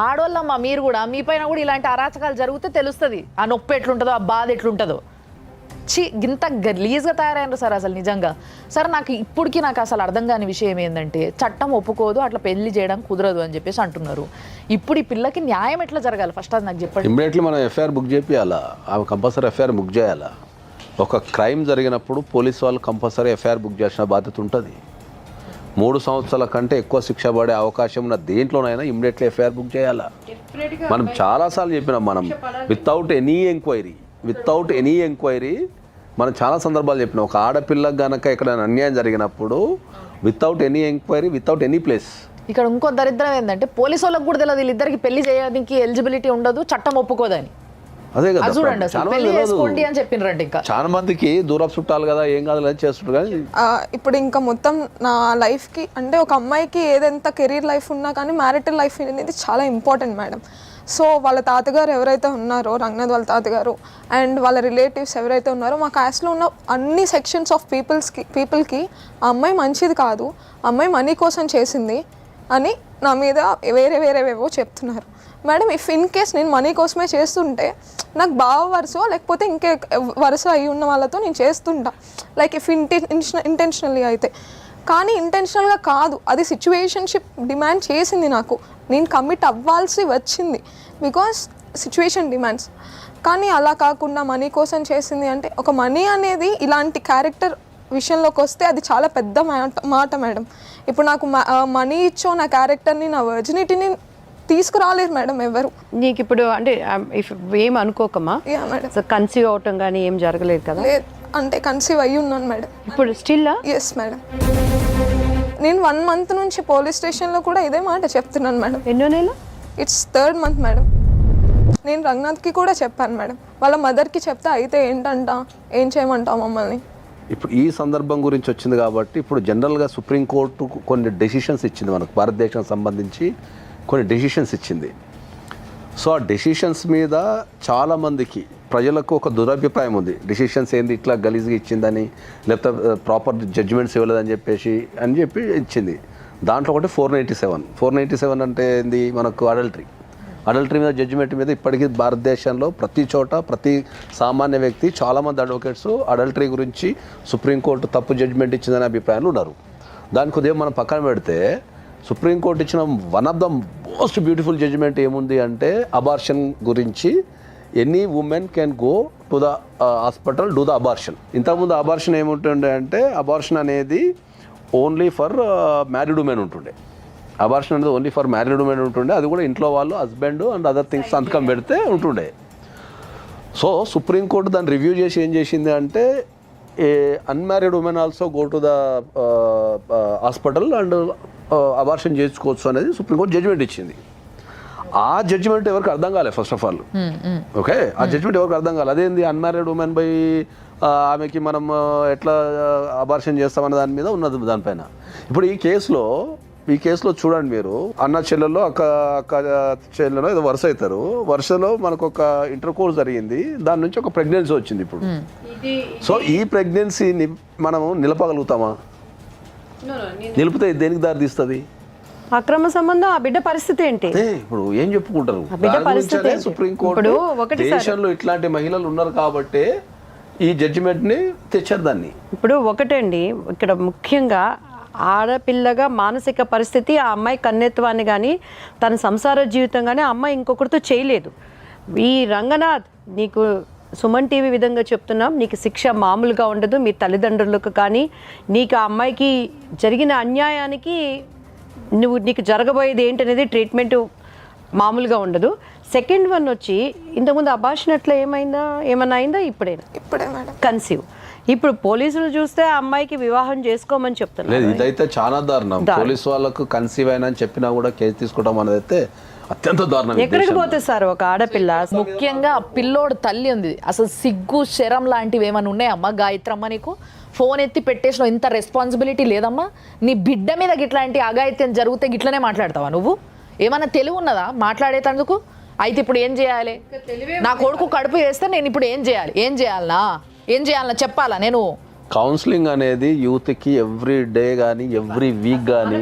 ఆడోళ్ళమ్మ మీరు కూడా, మీ పైన కూడా ఇలాంటి అరాచకాలు జరిగితే తెలుస్తుంది ఆ నొప్పి ఎట్లుంటుందో, ఆ బాధ ఎట్లుంటుందో. ఇంత గలీజ్గా తయారైనారు సార్ అసలు నిజంగా. సార్ ఇప్పటికీ నాకు అసలు అర్థం కాని విషయం ఏంటంటే, చట్టం ఒప్పుకోదు, అట్లా పెళ్లి చేయడం కుదరదు అని చెప్పేసి అంటున్నారు. ఇప్పుడు ఈ పిల్లకి న్యాయం ఎట్లా జరగాలి ఫస్ట్ అది నాకు చెప్పండి. ఇమ్మీడియట్లీ మనం ఎఫ్ఐఆర్ బుక్ చేయాలా? ఆమె కంపల్సరీ ఎఫ్ఐఆర్ బుక్ చేయాలా? ఒక క్రైమ్ జరిగినప్పుడు పోలీస్ వాళ్ళు కంపల్సరీ ఎఫ్ఐఆర్ బుక్ చేయాల్సిన బాధ్యత ఉంటుంది. 3 సంవత్సరాల కంటే ఎక్కువ శిక్ష పడే అవకాశం ఉన్న దేంట్లోనైనా ఇమ్మీడియట్లీ ఎఫ్ఐఆర్ బుక్ చేయాలా? మనం చాలాసార్లు చెప్పినాం, మనం వితౌట్ ఎనీ ఎంక్వైరీ మనం చాలా సందర్భాలు చెప్పినాం. ఒక ఆడపిల్లకి గనక ఎక్కడైనా అన్యాయం జరిగినప్పుడు without any enquiry, without any place. ఇక్కడ ఇంకో దరిద్రం ఏంటంటే పోలీసు వాళ్ళకి కూడా తెలియదు వీళ్ళిద్దరికి పెళ్లి చేయడానికి ఎలిజిబిలిటీ ఉండదు, చట్టం ఒప్పుకోదని. అదే కదా చూడండి, అసలు పెళ్లి చేసుకోండి అని చెప్పిండ్రంటే ఇంకా చాలా మందికి దూరపు చుట్టాలు కదా, ఏం కాదు చేస్తుంటారు. కానీ ఇప్పుడు ఇంకా మొత్తం నా లైఫ్కి అంటే ఒక అమ్మాయికి ఏదెంత కెరీర్ లైఫ్ ఉన్నా కానీ మ్యారిటల్ లైఫ్ అనేది చాలా ఇంపార్టెంట్ మేడం. సో వాళ్ళ తాతగారు ఎవరైతే ఉన్నారో, రంగనాథ్ వాళ్ళ తాతగారు అండ్ వాళ్ళ రిలేటివ్స్ ఎవరైతే ఉన్నారో, మా కాస్ట్లో ఉన్న అన్ని సెక్షన్స్ ఆఫ్ పీపుల్కి ఆ అమ్మాయి మంచిది కాదు, అమ్మాయి మనీ కోసం చేసింది అని నా మీద వేరేవేవో చెప్తున్నారు మేడం. ఇఫ్ ఇన్ కేస్ నేను మనీ కోసమే చేస్తుంటే నాకు బావ వరుసో లేకపోతే ఇంకే వరుస అయి ఉన్న వాళ్ళతో నేను చేస్తుంటా, లైక్ ఇఫ్ ఇంటెన్షనల్లీ అయితే. కానీ ఇంటెన్షనల్గా కాదు, అది సిచ్యువేషన్షిప్ డిమాండ్ చేసింది నాకు, నేను కమిట్ అవ్వాల్సి వచ్చింది బికాస్ సిచ్యువేషన్ డిమాండ్స్. కానీ అలా కాకుండా మనీ కోసం చేసింది అంటే, ఒక మనీ అనేది ఇలాంటి క్యారెక్టర్ విషయంలోకి వస్తే అది చాలా పెద్ద మాట మేడం. ఇప్పుడు నాకు మనీ ఇచ్చో నా క్యారెక్టర్ని, నా వర్జినిటీని తీసుకురాలేరు మేడం ఎవరు. నీకు ఇప్పుడు అంటే ఏం అనుకోకమ్మా, మేడం కన్సీవ్ అవటం కానీ ఏం జరగలేదు కదా? లేదు, అంటే కన్సీవ్ అయ్యి ఉన్నాను మేడం ఇప్పుడు స్టిల్. ఎస్ మేడం, నేను 1 month నుంచి పోలీస్ స్టేషన్లో కూడా ఇదే మాట చెప్తున్నాను మేడం. ఎన్నో నెల? It's 3rd month madam. నేను రంగనాథ్కి కూడా చెప్పాను మేడం, వాళ్ళ మదర్కి చెప్తే అయితే ఏంటంట, ఏం చేయమంటావు మమ్మల్ని. ఇప్పుడు ఈ సందర్భం గురించి వచ్చింది కాబట్టి ఇప్పుడు జనరల్గా సుప్రీంకోర్టు కొన్ని డెసిషన్స్ ఇచ్చింది, మనకు భారతదేశానికి సంబంధించి కొన్ని డెసిషన్స్ ఇచ్చింది. సో ఆ డెసిషన్స్ మీద చాలామందికి ప్రజలకు ఒక దురభిప్రాయం ఉంది. డెసిషన్స్ ఏంది ఇట్లా గలీజ్గా ఇచ్చిందని, లేకపోతే ప్రాపర్ జడ్జిమెంట్స్ ఇవ్వలేదని చెప్పి ఇచ్చింది. దాంట్లో ఒకటి 497 అంటే ఏంది, మనకు అడల్టరీ మీద జడ్జిమెంట్ మీద ఇప్పటికీ భారతదేశంలో ప్రతి చోట ప్రతి సామాన్య వ్యక్తి చాలామంది అడ్వకేట్స్ అడల్టరీ గురించి సుప్రీంకోర్టు తప్పు జడ్జిమెంట్ ఇచ్చిందనే అభిప్రాయాలు ఉన్నారు. దానికి ఉదయం మనం పక్కన పెడితే సుప్రీంకోర్టు ఇచ్చిన one of the most beautiful judgement ఏముంది అంటే, అబార్షన్ గురించి any women can go to the hospital do the abortion. ఇంతకుముందు అబార్షన్ ఏముంటుండే అంటే, అబార్షన్ అనేది ఓన్లీ ఫర్ మ్యారీడ్ ఉమెన్ ఉంటుండే. అబార్షన్ అనేది ఓన్లీ ఫర్ మ్యారీడ్ ఉమెన్ ఉంటుండే, అది కూడా ఇంట్లో వాళ్ళు హస్బెండ్ అండ్ అదర్ థింగ్స్ సంతకం పెడితే ఉంటుండే. సో సుప్రీంకోర్టు దాన్ని రివ్యూ చేసి ఏం చేసింది అంటే, a unmarried women also go to the hospital and abortion చేసుకోవచ్చు అనేది సుప్రీంకోర్టు జడ్జిమెంట్ ఇచ్చింది. ఆ జడ్జిమెంట్ ఎవరికి అర్థం కాలేదు ఫస్ట్ ఆఫ్ ఆల్. ఓకే, ఆ జడ్జిమెంట్ ఎవరికి అర్థం కాలేదు. అదేంది అన్మ్యారీడ్ ఉమెన్ బై ఆమెకి మనం ఎట్లా అబార్షన్ చేస్తామనే దాని మీద ఉన్నది దానిపైన. ఇప్పుడు ఈ కేసులో ఈ కేసులో చూడండి మీరు, అన్న చెల్లెల్లో అక్క చెల్లెలో ఏదో వరుస అవుతారు, వరుసలో మనకు ఒక ఇంటర్ కోర్స్ జరిగింది, దాని నుంచి ఒక ప్రెగ్నెన్సీ వచ్చింది ఇప్పుడు. సో ఈ ప్రెగ్నెన్సీని మనము నిలపగలుగుతామా? నిలిపితే దేనికి దారి తీస్తుంది? అక్రమ సంబంధం, ఆ బిడ్డ పరిస్థితి ఏంటి? ఇప్పుడు ఏం చెప్పుకుంటారు? బిడ్డ పరిస్థితి ఏంటి? సుప్రీంకోర్టు ఇప్పుడు ఒకటి సార్, దేశంలో ఇట్లాంటి మహిళలు ఉన్నారు కాబట్టి ఈ జడ్జిమెంట్ ని తెచ్చారు దాన్ని. ఇప్పుడు ఒకటండి, ఇక్కడ ముఖ్యంగా ఆడపిల్లగా మానసిక పరిస్థితి, ఆ అమ్మాయి కన్నెత్వాన్ని కానీ తన సంసార జీవితం కానీ ఆ అమ్మాయి ఇంకొకరితో చేయలేదు. ఈ రంగనాథ్, నీకు సుమన్ టీవీ విధంగా చెప్తున్నాం, నీకు శిక్ష మామూలుగా ఉండదు. మీ తల్లిదండ్రులకు కానీ నీకు ఆ అమ్మాయికి జరిగిన అన్యాయానికి నీకు జరగబోయేది ఏంటనేది ట్రీట్మెంట్ మామూలుగా ఉండదు. సెకండ్ వన్ వచ్చి, ఇంతకుముందు అబార్షన్ అట్లా ఏమన్నా అయిందా? ఇప్పుడే మేడం కన్సీవ్. ఇప్పుడు పోలీసులు చూస్తే ఆ అమ్మాయికి వివాహం చేసుకోమని చెప్తున్నారు. లేదు, ఇదైతే చాలా దారుణం. పోలీసు వాళ్ళకు కన్సీవ్ అయినా అని చెప్పినా కూడా కేసు తీసుకోవడం అనేది అయితే అత్యంత దారుణం. ఎక్కడికి పోతే సార్ ఒక ఆడపిల్ల? ముఖ్యంగా పిల్లోడు తల్లి ఉంది, అసలు సిగ్గు శరం లాంటివి ఏమైనా ఉన్నాయమ్మా గాయత్రమ్మ? నీకు ఫోన్ ఎత్తి పెట్టేసిన ఇంత రెస్పాన్సిబిలిటీ లేదమ్మా? నీ బిడ్డ మీద గిట్లాంటి అఘాయిత్యం జరిగితే గిట్లనే మాట్లాడతావా నువ్వు? ఏమన్నా తెలివి ఉన్నదా మాట్లాడేటందుకు? అయితే ఇప్పుడు ఏం చేయాలి? నా కొడుకు కడుపు వేస్తే నేను ఇప్పుడు ఏం చేయాలనా చెప్పాలా నేను? కౌన్సిలింగ్ అనేది యూత్కి ఎవ్రీ డే కానీ ఎవ్రీ వీక్ కానీ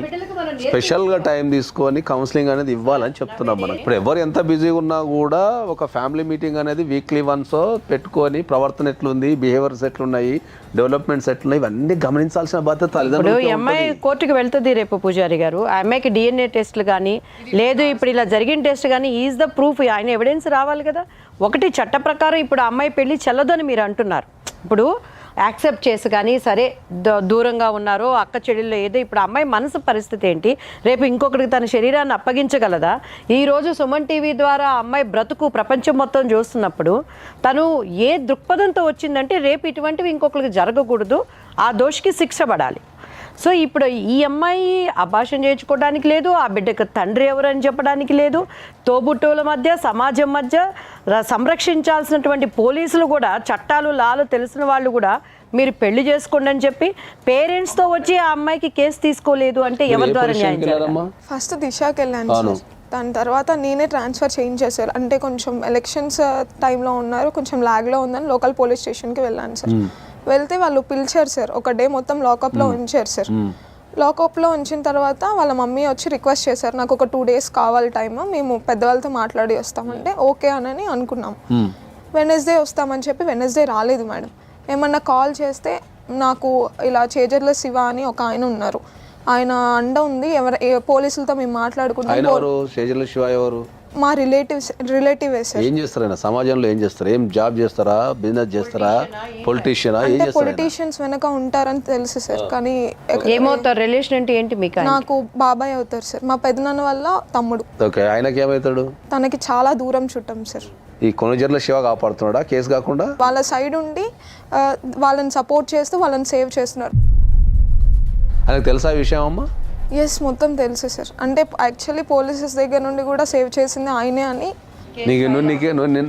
స్పెషల్గా టైం తీసుకొని కౌన్సిలింగ్ అనేది ఇవ్వాలని చెప్తున్నాం మనం. ఇప్పుడు ఎవరు ఎంత బిజీగా ఉన్నా కూడా ఒక ఫ్యామిలీ మీటింగ్ అనేది వీక్లీ వన్స్ పెట్టుకొని ప్రవర్తన ఎట్లుంది, బిహేవియర్స్ ఎట్లున్నాయి, డెవలప్మెంట్స్ ఎట్లున్నాయి, ఇవన్నీ గమనించాల్సిన బాధ్యత తల్లిదండ్రులు. ఇప్పుడు అమ్మాయి కోర్టుకు వెళ్తుంది రేపు పూజారి గారు, ఆ అమ్మాయికి DNA టెస్ట్లు కానీ లేదు ఇప్పుడు ఇలా జరిగిన టెస్ట్ కానీ ఈజ్ ద ప్రూఫ్, ఆయన ఎవిడెన్స్ రావాలి కదా. ఒకటి చట్ట ప్రకారం ఇప్పుడు ఆ అమ్మాయి పెళ్లి చెల్లదని మీరు అంటున్నారు. ఇప్పుడు యాక్సెప్ట్ చేసి కానీ సరే దూరంగా ఉన్నారో అక్క చెల్లెల్లో ఏదో, ఇప్పుడు అమ్మాయి మనసు పరిస్థితి ఏంటి? రేపు ఇంకొకరికి తన శరీరాన్ని అప్పగించగలదా? ఈరోజు సుమన్ టీవీ ద్వారా అమ్మాయి బ్రతుకు ప్రపంచం మొత్తం చూస్తున్నప్పుడు తను ఏ దృక్పథంతో వచ్చిందంటే రేపు ఇటువంటివి ఇంకొకరికి జరగకూడదు, ఆ దోషికి శిక్ష పడాలి. సో ఇప్పుడు ఈ అమ్మాయి అభాషణ చేయించుకోవడానికి లేదు, ఆ బిడ్డకు తండ్రి ఎవరు అని చెప్పడానికి లేదు. తోబుట్టువుల మధ్య, సమాజం మధ్య సంరక్షించాల్సినటువంటి పోలీసులు కూడా, చట్టాలు లాలు తెలిసిన వాళ్ళు కూడా మీరు పెళ్లి చేసుకోండి అని చెప్పి పేరెంట్స్తో వచ్చి ఆ అమ్మాయికి కేసు తీసుకోలేదు అంటే ఎవరి ద్వారా న్యాయం చేయాలి? ఫస్ట్ దిశకి వెళ్ళాను సార్, దాని తర్వాత నేనే ట్రాన్స్ఫర్ చేయించేసారు. అంటే కొంచెం ఎలక్షన్స్ టైంలో ఉన్నారు, కొంచెం లాగ్లో ఉందని లోకల్ పోలీస్ స్టేషన్కి వెళ్ళాను సార్. వెళ్తే వాళ్ళు పిలిచారు సార్, ఒక డే మొత్తం లాకప్లో ఉంచారు సార్. లాకప్లో ఉంచిన తర్వాత వాళ్ళ మమ్మీ వచ్చి రిక్వెస్ట్ చేశారు, నాకు ఒక 2 days కావాలి టైమ్, మేము పెద్దవాళ్ళతో మాట్లాడి వస్తామంటే ఓకే అని అనుకున్నాం. వెనస్డే వస్తామని చెప్పి వెనస్డే రాలేదు మేడం. ఏమన్నా కాల్ చేస్తే నాకు ఇలా చేజర్ల శివ అని ఒక ఆయన ఉన్నారు, ఆయన అండ ఉంది, పోలీసులతో మేము మాట్లాడుకుంటాం. మా రిలేటివే సార్. ఏం చేస్తారు ఆయన సమాజంలో? ఏం చేస్తారు? ఏం జాబ్ చేస్తారా, బిజినెస్ చేస్తారా, పొలిటీషియనా? ఏం చేస్తారు? పొలిటీషియన్స్ వెనక ఉంటారని తెలుసు సార్, కానీ ఏమవుతారు? రిలేషన్ అంటే ఏంటి మీకు? నాకు బాబాయ్ అవుతారు సార్, మా పెద్దనాన్న వల్ల తమ్ముడు. ఓకే, ఆయనకి ఏమవుతాడు? తనకి చాలా దూరం చుట్టం సార్. ఈ కొనుజర్ల శివ కాపాడుతున్నాడా కేసు కాకుండా? వాళ్ళ సైడ్ ఉండి వాళ్ళని సపోర్ట్ చేస్తూ వాళ్ళని సేవ్ చేస్తున్నారు. ఆయనకు తెలుసా ఈ విషయం అమ్మా? ఎస్, మొత్తం తెలుసు సార్. అంటే యాక్చువల్లీ పోలీసెస్ దగ్గర నుండి కూడా సేవ్ చేసింది ఆయనే అని.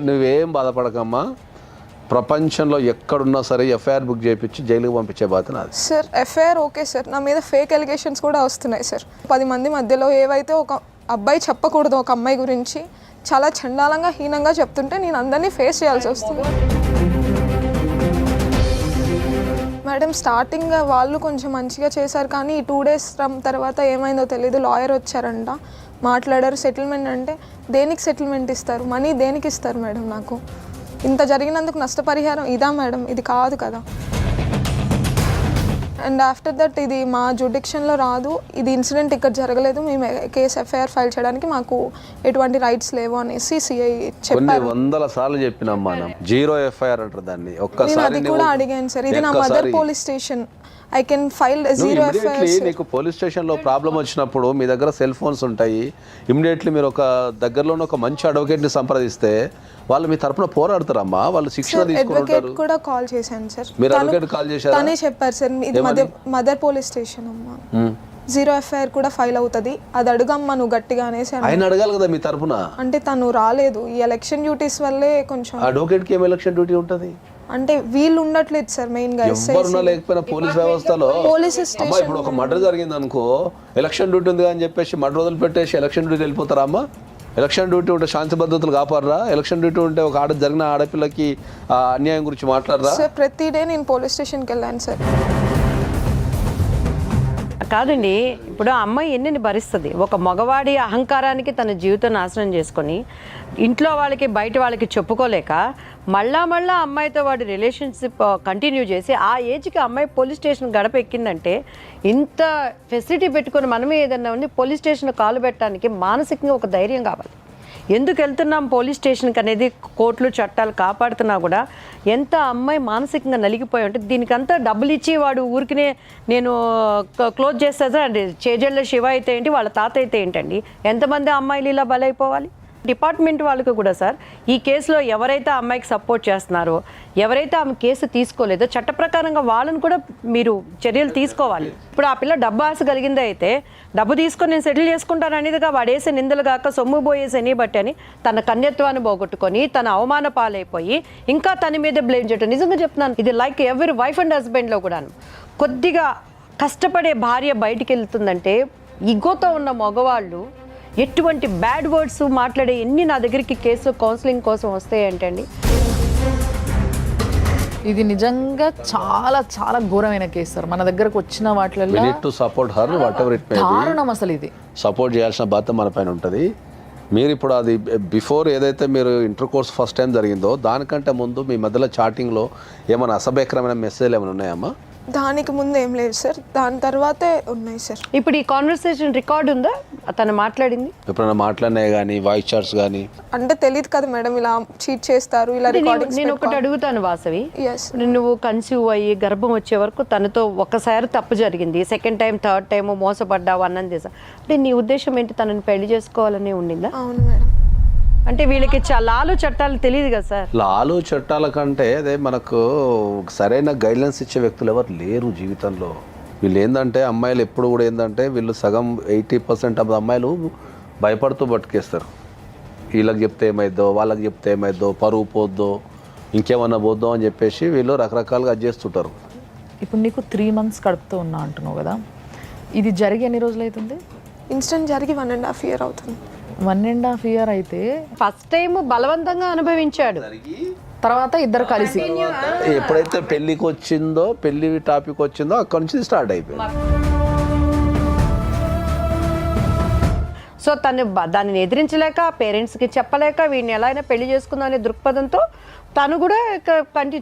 నువ్వేం బాధపడకమ్మా, ప్రపంచంలో ఎక్కడున్నా సరే ఎఫ్ఐఆర్ బుక్ చేయించి జైలుకి పంపించే బాధ్యత నాది సార్. ఎఫ్ఐఆర్ ఓకే సార్, నా మీద ఫేక్ ఎలిగేషన్స్ కూడా వస్తున్నాయి సార్. 10 మంది మధ్యలో ఏవైతే ఒక అబ్బాయి చెప్పకూడదు ఒక అమ్మాయి గురించి చాలా చండాలంగా హీనంగా చెప్తుంటే నేను అందరినీ ఫేస్ చేయాల్సి వస్తుంది మేడం. స్టార్టింగ్ వాళ్ళు కొంచెం మంచిగా చేశారు, కానీ ఈ 2 days తర్వాత ఏమైందో తెలియదు. లాయర్ వచ్చారంట, మాట్లాడారు, సెటిల్మెంట్ అంటే దేనికి సెటిల్మెంట్ ఇస్తారు? మనీ దేనికి ఇస్తారు మేడం? నాకు ఇంత జరిగినందుకు నష్టపరిహారం ఇదా మేడం? ఇది కాదు కదా. అండ్ ఆఫ్టర్ దట్ ఇది మా జ్యుడిక్షన్లో రాదు, ఇది ఇన్సిడెంట్ ఇక్కడ జరగలేదు, మేము కేసు ఎఫ్ఐఆర్ ఫైల్ చేయడానికి మాకు ఎటువంటి రైట్స్ లేవు అనేసి సిఐ చెప్పారు. 100 సార్లు చెప్పినాం మనం, జీరో ఎఫ్ఐఆర్ అంటారు దాన్ని. ఒక్కసారి అది కూడా అడిగాను సార్, ఇది నా mother police station, I can file zero FIR. నీకు పోలీస్ స్టేషన్లో ప్రాబ్లం వచ్చినప్పుడు మీ దగ్గర సెల్ ఫోన్స్ ఉంటాయి, ఇమ్మీడియట్లీ మీరు ఒక దగ్గరలోనే ఒక మంచి అడ్వకేట్ని సంప్రదిస్తే వాళ్ళు మీ తరపున పోరాడతారమ్మా, వాళ్ళు శిక్షణ తీసుకుంటారు. కూడా కాల్ చేశాను సార్, మీరు అడ్వకేట్ కాల్ చేశారు? తనే చెప్పారు సార్, ఇది మదర్ పోలీస్ స్టేషన్ అమ్మా, జీరో ఎఫ్ఐఆర్ కూడా ఫైల్ అవుతుంది, అది అడుగమ్మా నువ్వు గట్టిగా అనేసి. ఆయన అడగాలి కదా మీ తరపున. అంటే తను రాలేదు, ఈ ఎలక్షన్ డ్యూటీస్ వల్లే కొంచెం. అడ్వకేట్కి ఏం ఎలక్షన్ డ్యూటీ ఉంటుంది? అంటే వీళ్ళు ఉండట్లేదు సార్ మెయిన్గా ఎవరున్నా లేకపోయినా పోలీస్ వ్యవస్థలో పోలీస్ అమ్మా ఇప్పుడు ఒక మర్డర్ జరిగింది అనుకో, ఎలక్షన్ డ్యూటీ ఉంది అని చెప్పేసి మర్డర్ వదిలి పెట్టేసి ఎలక్షన్ డ్యూటీ వెళ్ళిపోతారా అమ్మా? ఎలక్షన్ డ్యూటీ ఉంటే శాంతి భద్రతలు కాపాడరా? ఎలక్షన్ డ్యూటీ ఉంటే ఒక జరిగిన ఆడపిల్లకి అన్యాయం గురించి మాట్లాడరా? సార్ ప్రతి డే నేను పోలీస్ స్టేషన్కి వెళ్ళాను సార్. కాదండి, ఇప్పుడు ఆ అమ్మాయి ఎన్ని భరిస్తుంది? ఒక మగవాడి అహంకారానికి తన జీవితం నాశనం చేసుకొని ఇంట్లో వాళ్ళకి బయట వాళ్ళకి చెప్పుకోలేక మళ్ళా అమ్మాయితో వాడి రిలేషన్షిప్ కంటిన్యూ చేసి ఆ ఏజ్కి అమ్మాయి పోలీస్ స్టేషన్ గడప ఎక్కిందంటే ఇంత ఫెసిలిటీ పెట్టుకొని మనమే ఏదన్నా ఉంది పోలీస్ స్టేషన్ కాలు పెట్టడానికి మానసికంగా ఒక ధైర్యం కావాలి. ఎందుకు వెళ్తున్నాం పోలీస్ స్టేషన్కి అనేది కోర్టులు చట్టాలు కాపాడుతున్నా కూడా ఎంత అమ్మాయి మానసికంగా నలిగిపోయి ఉంటే దీనికంతా డబ్బులు ఇచ్చి వాడు ఊరికినే నేను క్లోజ్ చేస్తా సార్, చేజళ్ళ శివ అయితే ఏంటి, వాళ్ళ తాత అయితే ఏంటండి, ఎంతమంది అమ్మాయిలు ఇలా బలైపోవాలి? డిపార్ట్మెంట్ వాళ్ళకు కూడా సార్ ఈ కేసులో ఎవరైతే అమ్మాయికి సపోర్ట్ చేస్తున్నారో, ఎవరైతే ఆమె కేసు తీసుకోలేదో చట్ట ప్రకారంగా వాళ్ళని కూడా మీరు చర్యలు తీసుకోవాలి. ఇప్పుడు ఆ పిల్ల డబ్బు ఆశ కలిగిందే అయితే డబ్బు తీసుకొని నేను సెటిల్ చేసుకుంటాను అనేదిగా వాడేసే నిందలు కాక సొమ్ము పోయేసని బట్టి అని తన కన్యత్వాన్ని పోగొట్టుకొని తన అవమాన పాలైపోయి ఇంకా తన మీద బ్లేమ్ చేయటం. నిజంగా చెప్తున్నాను, ఇది లైక్ ఎవరి వైఫ్ అండ్ హస్బెండ్లో కూడాను కొద్దిగా కష్టపడే భార్య బయటికి వెళ్తుందంటే ఇగోతో ఉన్న మగవాళ్ళు ఎటువంటి బ్యాడ్ వర్డ్స్ మాట్లాడే ఎన్ని నా దగ్గరికి కేసు కౌన్సిలింగ్ కోసం వస్తాయంటండి. ఇది నిజంగా చాలా చాలా ఘోరమైన కేసు సార్. మన దగ్గరకు వచ్చిన వాటిల్లో దారుణం అసలు. ఇది సపోర్ట్ చేయాల్సిన బాధ్యత మన పైన ఉంటుంది. మీరు ఇప్పుడు అది బిఫోర్ ఏదైతే మీరు ఇంటర్ కోర్స్ ఫస్ట్ టైం జరిగిందో దానికంటే ముందు మీ మధ్యలో చాటింగ్లో ఏమైనా అసభ్యకరమైన మెసేజ్లు ఏమైనా ఉన్నాయమ్మా? దానికి ముందు ఏం లేదు సార్, దాని తర్వాతే ఉన్నాయి సార్. ఇప్పుడు ఈ కాన్వర్సేషన్ రికార్డ్ ఉందా తను మాట్లాడింది? ఎప్పుడైనా మాట్లాడినాయి కానీ వాయిస్ చాట్స్ కానీ? అంటే తెలియదు కదా మేడం, ఇలా చీట్ చేస్తారు, ఇలా రికార్డింగ్స్. నేను ఒకటి అడుగుతాను వాసవి, Yes. నువ్వు కన్సీవ్ అయ్యి గర్భం వచ్చే వరకు తనతో ఒకసారి తప్పు జరిగింది, సెకండ్ టైం థర్డ్ టైం మోసపడ్డావు అన్నది చేసా అంటే నీ ఉద్దేశం ఏంటి? తనని పెళ్లి చేసుకోవాలని ఉండిందా? అవును మేడం. అంటే వీళ్ళకి లాలు చట్టాలు తెలియదు కదా సార్. లాలు చట్టాల కంటే అదే మనకు సరైన గైడ్లైన్స్ ఇచ్చే వ్యక్తులు ఎవరు లేరు జీవితంలో. వీళ్ళు ఏంటంటే అమ్మాయిలు ఎప్పుడు కూడా ఏంటంటే వీళ్ళు సగం 80% ఆఫ్ అమ్మాయిలు భయపడుతూ బతికేస్తారు. వీళ్ళకి చెప్తే ఏమైద్దో, వాళ్ళకి చెప్తే ఏమైద్దో, పరువు పోద్దో, ఇంకేమన్నా పోద్దో అని చెప్పేసి వీళ్ళు రకరకాలుగా చేస్తుంటారు. ఇప్పుడు నీకు 3 months కడుపుతూ ఉన్నా అంటున్నావు కదా, ఇది జరిగి ఎన్ని రోజులు అవుతుంది? ఇన్సిడెంట్ జరిగి 1.5 year అవుతుంది. 1.5 year అయితే ఫస్ట్ టైం బలవంతంగా అనుభవించాడు, తర్వాత ఇద్దరు కలిసి ఎప్పుడైతే పెళ్లికి వచ్చిందో, పెళ్లి టాపిక్ వచ్చిందో అక్కడి నుంచి స్టార్ట్ అయిపోయింది. సో తను దాన్ని ఎదిరించలేక పేరెంట్స్కి చెప్పలేక వీడిని ఎలా అయినా పెళ్లి చేసుకుందాం అనే దృక్పథంతో తను కూడా